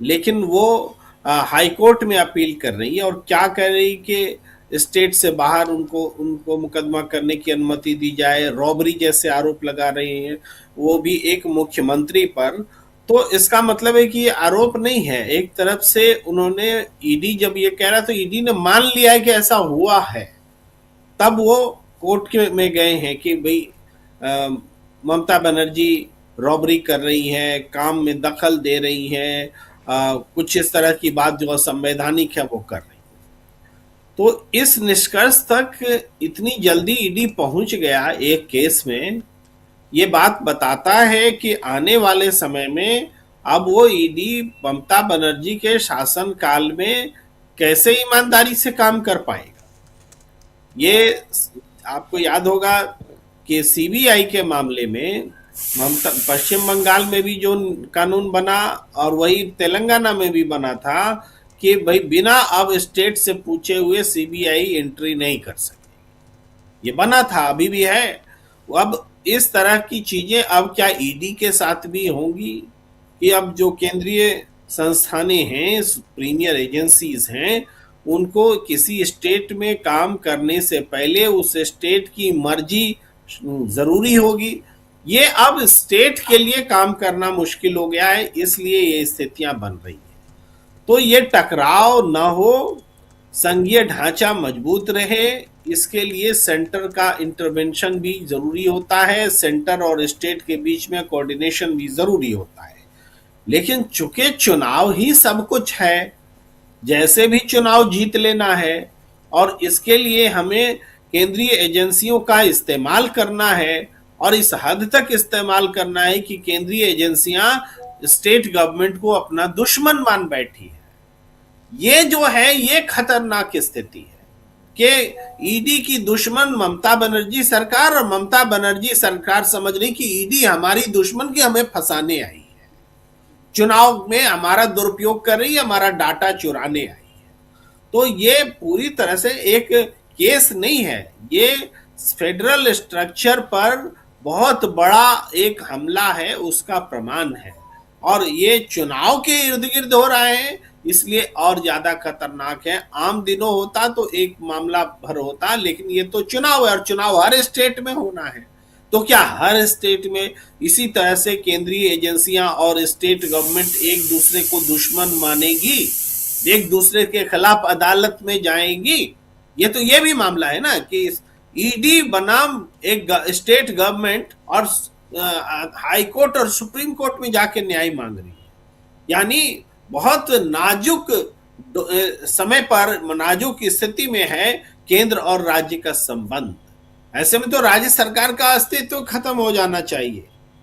लेकिन वो हाई कोर्ट में अपील कर रही है और क्या कह रही कि स्टेट से बाहर उनको मुकदमा करने की अनुमति दी जाए, रॉबरी जैसे आरोप लगा रहे हैं वो भी एक मुख्यमंत्री पर। तो इसका मतलब है कि ये आरोप नहीं है, एक तरफ से उन्होंने ईडी जब ये कह रहा तो ईडी ने मान लिया है कि ऐसा हुआ है, तब वो कोर्ट में गए हैं कि भाई ममता बनर्जी रॉबरी कर रही है, काम में दखल दे रही है, कुछ इस तरह की बात जो असंवैधानिक है वो कर रही है। तो इस निष्कर्ष तक इतनी जल्दी ईडी पहुंच गया एक केस में, ये बात बताता है कि आने वाले समय में अब वो ईडी ममता बनर्जी के शासनकाल में कैसे ईमानदारी से काम कर पाएगा। ये आपको याद होगा कि सीबीआई के मामले में पश्चिम बंगाल में भी जो कानून बना और वही तेलंगाना में भी बना था कि भाई बिना अब स्टेट से पूछे हुए सीबीआई एंट्री नहीं कर सके, ये बना था, अभी भी है। अब इस तरह की चीजें अब क्या ईडी के साथ भी होंगी कि अब जो केंद्रीय संस्थानें हैं, प्रीमियर एजेंसीज हैं, उनको किसी स्टेट में काम करने से पहले उस स्टेट की मर्जी जरूरी होगी। ये अब स्टेट के लिए काम करना मुश्किल हो गया है, इसलिए ये स्थितियां बन रही है। तो ये टकराव न हो, संघीय ढांचा मजबूत रहे, इसके लिए सेंटर का इंटरवेंशन भी जरूरी होता है, सेंटर और स्टेट के बीच में कोऑर्डिनेशन भी जरूरी होता है। लेकिन चूंकि चुनाव ही सब कुछ है, जैसे भी चुनाव जीत लेना है और इसके लिए हमें केंद्रीय एजेंसियों का इस्तेमाल करना है, और इस हद तक इस्तेमाल करना है कि केंद्रीय एजेंसियां स्टेट गवर्नमेंट को अपना दुश्मन मान बैठी है। ये जो है ये खतरनाक स्थिति है कि ईडी की दुश्मन ममता बनर्जी सरकार, और ममता बनर्जी सरकार समझ रही कि ईडी हमारी दुश्मन की हमें फंसाने आई है, चुनाव में हमारा दुरुपयोग कर रही है, हमारा डाटा चुराने आई है। तो ये पूरी तरह से एक केस नहीं है, ये फेडरल स्ट्रक्चर पर बहुत बड़ा एक हमला है, उसका प्रमाण है। और ये चुनाव के इर्द गिर्द हो रहा है, इसलिए और ज्यादा खतरनाक है। आम दिनों होता तो एक मामला भर होता, लेकिन ये तो चुनाव है और चुनाव हर स्टेट में होना है। तो क्या हर स्टेट में इसी तरह से केंद्रीय एजेंसियां और स्टेट गवर्नमेंट एक दूसरे को दुश्मन मानेगी, एक दूसरे के खिलाफ अदालत में जाएंगी? ये भी मामला है ना कि ईडी बनाम एक स्टेट गवर्नमेंट और हाई कोर्ट और सुप्रीम कोर्ट में जाके न्याय मांग रही है। यानी बहुत नाजुक समय पर, नाजुक स्थिति में है केंद्र और राज्य का संबंध। ऐसे में तो राज्य सरकार का अस्तित्व खत्म हो जाना चाहिए,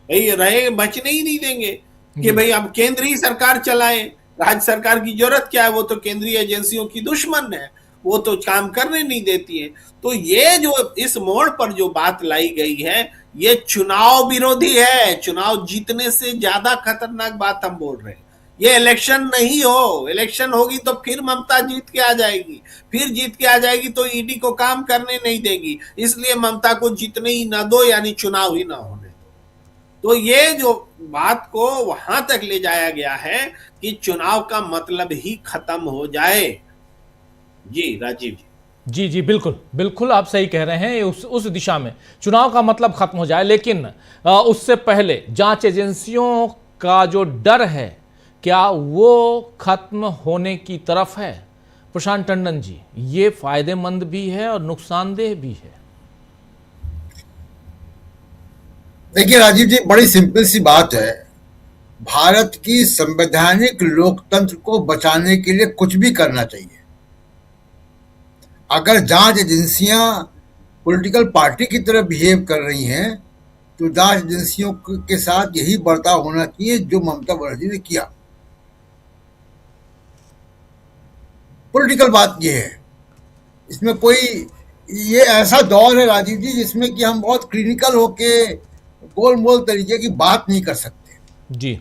भाई रहे बचने ही नहीं देंगे कि भाई अब केंद्र ही सरकार चलाए, राज्य सरकार की जरूरत क्या है, वो तो केंद्रीय एजेंसियों की दुश्मन है, वो तो काम करने नहीं देती है। तो ये जो इस मोड़ पर जो बात लाई गई है, ये चुनाव विरोधी है। चुनाव जीतने से ज्यादा खतरनाक बात हम बोल रहे हैं। ये इलेक्शन नहीं हो, इलेक्शन होगी तो फिर ममता जीत के आ जाएगी, फिर जीत के आ जाएगी तो ईडी को काम करने नहीं देगी, इसलिए ममता को जीतने ही ना दो, यानी चुनाव ही ना होने दो। तो ये जो बात को वहां तक ले जाया गया है कि चुनाव का मतलब ही खत्म हो जाए। जी राजीव जी। जी जी, बिल्कुल बिल्कुल आप सही कह रहे हैं, उस दिशा में चुनाव का मतलब खत्म हो जाए। लेकिन उससे पहले जांच एजेंसियों का जो डर है, क्या वो खत्म होने की तरफ है? प्रशांत टंडन जी, ये फायदेमंद भी है और नुकसानदेह भी है। देखिए राजीव जी, बड़ी सिंपल सी बात है, भारत की संवैधानिक लोकतंत्र को बचाने के लिए कुछ भी करना चाहिए। अगर जांच एजेंसियां पॉलिटिकल पार्टी की तरह बिहेव कर रही हैं, तो जांच एजेंसियों के साथ यही बर्ताव होना चाहिए जो ममता बनर्जी ने किया। पॉलिटिकल बात यह है, इसमें कोई, ये ऐसा दौर है राजीव जी जिसमें कि हम बहुत क्लिनिकल होके गोल मोल तरीके की बात नहीं कर सकते। जी,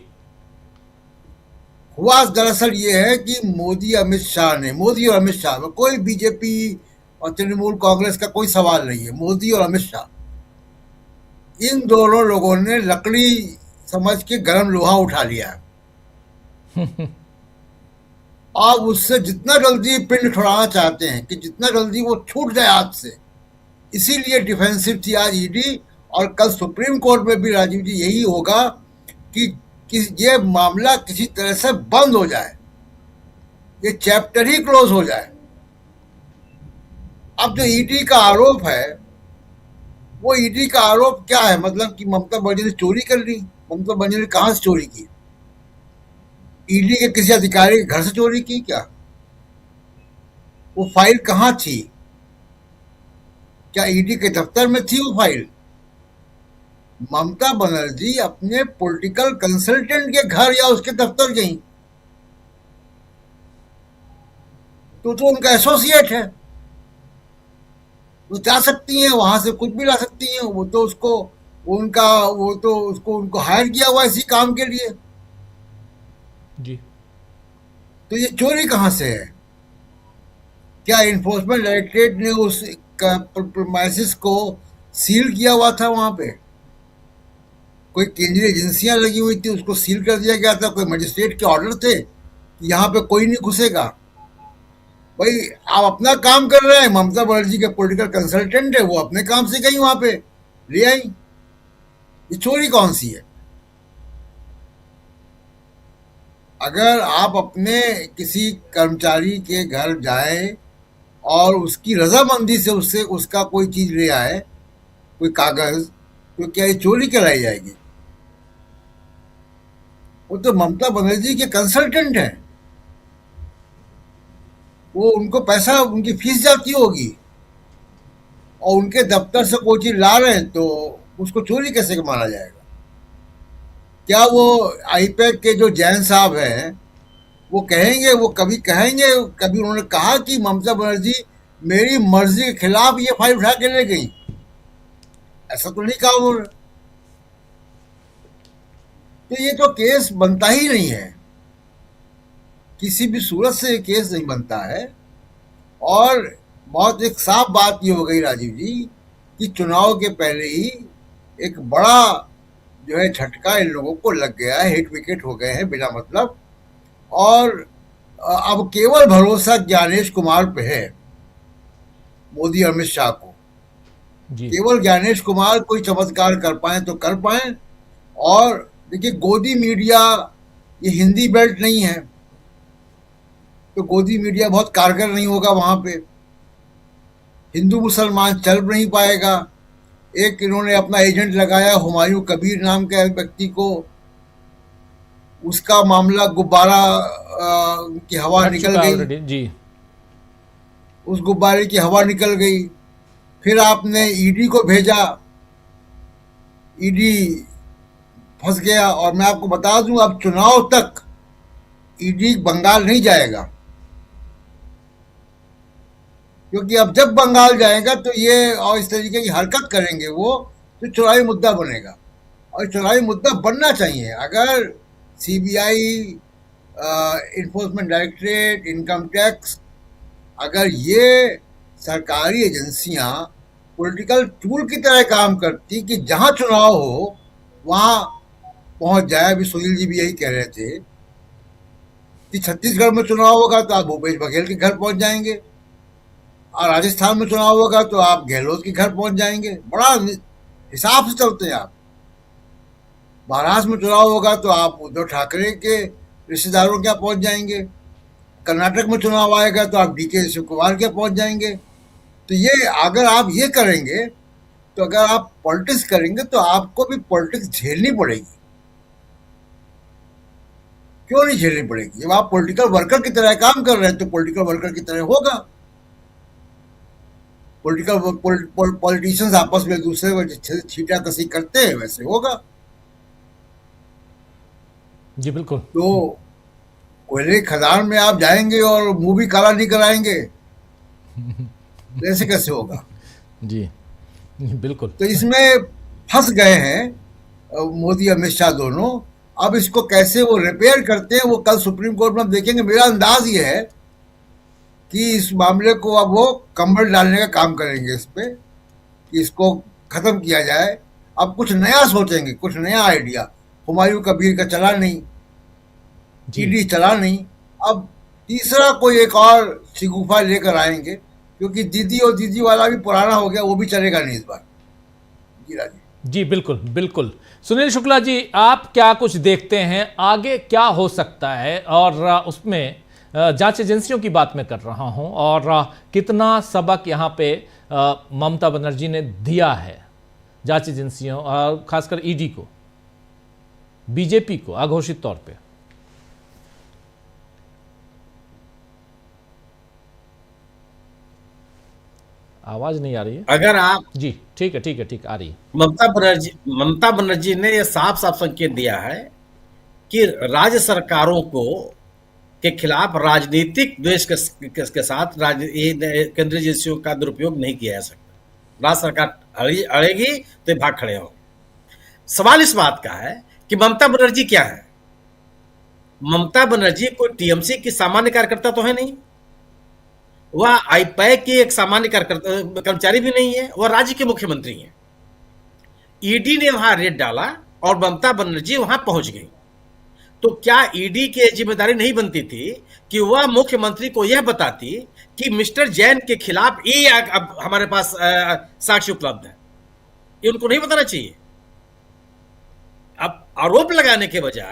हुआ दरअसल ये है कि मोदी और अमित शाह में कोई बीजेपी और तृणमूल कांग्रेस का कोई सवाल नहीं है। मोदी और अमित शाह, इन दोनों लोगों ने लकड़ी समझ के गर्म लोहा उठा लिया है। आप उससे जितना जल्दी पिंड छुड़ाना चाहते हैं कि जितना जल्दी वो छूट जाए हाथ से, इसीलिए डिफेंसिव थी आज ईडी। और कल सुप्रीम कोर्ट में भी राजीव जी यही होगा कि ये मामला किसी तरह से बंद हो जाए, ये चैप्टर ही क्लोज हो जाए। अब जो ईडी का आरोप है, वो ईडी का आरोप क्या है? मतलब कि ममता बनर्जी ने चोरी कर ली। ममता बनर्जी ने कहां से चोरी की? ईडी के किसी अधिकारी के घर से चोरी की क्या? वो फाइल कहां थी? क्या ईडी के दफ्तर में थी वो फाइल? ममता बनर्जी अपने पॉलिटिकल कंसल्टेंट के घर या उसके दफ्तर गई, तो उनका एसोसिएट है, वो जा सकती हैं, वहां से कुछ भी ला सकती हैं। वो तो उनको हायर किया हुआ इसी काम के लिए। जी, तो ये चोरी कहां से है? क्या इन्फोर्समेंट डायरेक्टरेट ने उस प्रीमाइसिस को सील किया हुआ था? वहां पे कोई केंद्रीय एजेंसियां लगी हुई थी, उसको सील कर दिया गया था? कोई मजिस्ट्रेट के ऑर्डर थे कि यहाँ पे कोई नहीं घुसेगा? भाई आप अपना काम कर रहे हैं, ममता बनर्जी के पॉलिटिकल कंसल्टेंट है, वो अपने काम से गई, वहां पे ले आई। ये चोरी कौन सी है? अगर आप अपने किसी कर्मचारी के घर जाए और उसकी रजामंदी से उससे उसका कोई चीज ले आए, कोई कागज, तो क्या ये चोरी कराई जाएगी? वो तो ममता बनर्जी के कंसल्टेंट हैं, वो उनको पैसा, उनकी फीस जाती होगी, और उनके दफ्तर से कोई चीज ला रहे हैं तो उसको चोरी कैसे माना जाएगा? क्या वो आईपैक के जो जैन साहब हैं, वो कहेंगे, वो कभी कहेंगे, कभी उन्होंने कहा कि ममता बनर्जी मेरी मर्जी के खिलाफ ये फाइल उठा के ले गई? ऐसा तो नहीं कहा उन्होंने। तो ये तो केस बनता ही नहीं है, किसी भी सूरत से ये केस नहीं बनता है। और बहुत एक साफ बात ये हो गई राजीव जी कि चुनाव के पहले ही एक बड़ा जो है झटका इन लोगों को लग गया है, हिट विकेट हो गए हैं बिना मतलब। और अब केवल भरोसा ज्ञानेश कुमार पे है, मोदी अमित शाह को। जी केवल ज्ञानेश कुमार कोई चमत्कार कर पाए तो कर पाए। और देखिए, गोदी मीडिया ये हिंदी बेल्ट नहीं है, तो गोदी मीडिया बहुत कारगर नहीं होगा वहां पे। हिंदू मुसलमान चल नहीं पाएगा। एक इन्होंने अपना एजेंट लगाया हुमायूं कबीर नाम के व्यक्ति को, उसका मामला गुब्बारा की हवा हट निकल चुका गई। ऑलरेडी। जी उस गुब्बारे की हवा निकल गई। फिर आपने ईडी को भेजा, ईडी फंस गया। और मैं आपको बता दूं, अब चुनाव तक ईडी बंगाल नहीं जाएगा, क्योंकि अब जब बंगाल जाएगा तो ये और इस तरीके की हरकत करेंगे वो, तो चुनावी मुद्दा बनेगा। और चुनावी मुद्दा बनना चाहिए। अगर CBI, enforcement directorate, income tax, अगर ये सरकारी एजेंसियां पॉलिटिकल टूल की तरह काम करती कि जहां चुनाव हो वहां पहुंच जाए। अभी सुनील जी भी यही कह रहे थे कि छत्तीसगढ़ में चुनाव होगा तो आप भूपेश बघेल के घर पहुंच जाएंगे, और राजस्थान में चुनाव होगा तो आप गहलोत के घर पहुंच जाएंगे। बड़ा हिसाब से चलते हैं आप। महाराष्ट्र में चुनाव होगा तो आप उद्धव ठाकरे के रिश्तेदारों के यहाँ पहुंच जाएंगे। कर्नाटक में चुनाव आएगा तो आप डीके शिव कुमार के पहुंच जाएंगे। तो ये अगर आप ये करेंगे, तो अगर आप पॉलिटिक्स करेंगे तो आपको भी पॉलिटिक्स झेलनी पड़ेगी। क्यों नहीं झेलनी पड़ेगी? जब आप पॉलिटिकल वर्कर की तरह काम कर रहे हैं तो पॉलिटिकल वर्कर की तरह होगा। पॉलिटिशियंस आपस में दूसरे को छीटा कसी करते हैं, वैसे होगा। जी बिल्कुल। तो कोयले खदान में आप जाएंगे और मुंह भी काला नहीं कराएंगे, ऐसे कैसे होगा? जी बिल्कुल। तो इसमें फंस गए हैं मोदी अमित शाह दोनों। अब इसको कैसे वो रिपेयर करते हैं वो कल सुप्रीम कोर्ट में देखेंगे। मेरा अंदाज ये है कि इस मामले को अब वो कंबल डालने का काम करेंगे इस पे, कि इसको खत्म किया जाए। अब कुछ नया सोचेंगे, कुछ नया आइडिया। हुमायूं कबीर का चला नहीं, ईडी चला नहीं, अब तीसरा कोई एक और शिगुफा लेकर आएंगे, क्योंकि दीदी और दीदी वाला भी पुराना हो गया, वो भी चलेगा नहीं इस बार। जी राजीव जी बिल्कुल बिल्कुल। सुनील शुक्ला जी, आप क्या कुछ देखते हैं आगे क्या हो सकता है? और उसमें जांच एजेंसियों की बात मैं कर रहा हूं, और कितना सबक यहां पे ममता बनर्जी ने दिया है जांच एजेंसियों, और खासकर ईडी को, बीजेपी को अघोषित तौर पे। आवाज नहीं आ रही है। अगर आप जी ठीक है आ रही है। ममता बनर्जी ने यह साफ साफ संकेत दिया है कि राज्य सरकारों को के खिलाफ राजनीतिक द्वेष के साथ केंद्रीय एजेंसियों का दुरुपयोग नहीं किया जा सकता। राज्य सरकार अड़ेगी तो भाग खड़े हो। सवाल इस बात का है कि ममता बनर्जी क्या है? ममता बनर्जी कोई टीएमसी की सामान्य कार्यकर्ता तो है नहीं, वह आईपैक की एक सामान्य कर्मचारी भी नहीं है, वह राज्य के मुख्यमंत्री हैं। ईडी ने वहां रेड डाला और ममता बनर्जी वहां पहुंच गई। तो क्या ईडी की जिम्मेदारी नहीं बनती थी कि वह मुख्यमंत्री को यह बताती कि मिस्टर जैन के खिलाफ ये अब हमारे पास साक्ष्य उपलब्ध है? ये उनको नहीं बताना चाहिए। अब आरोप लगाने के बजाय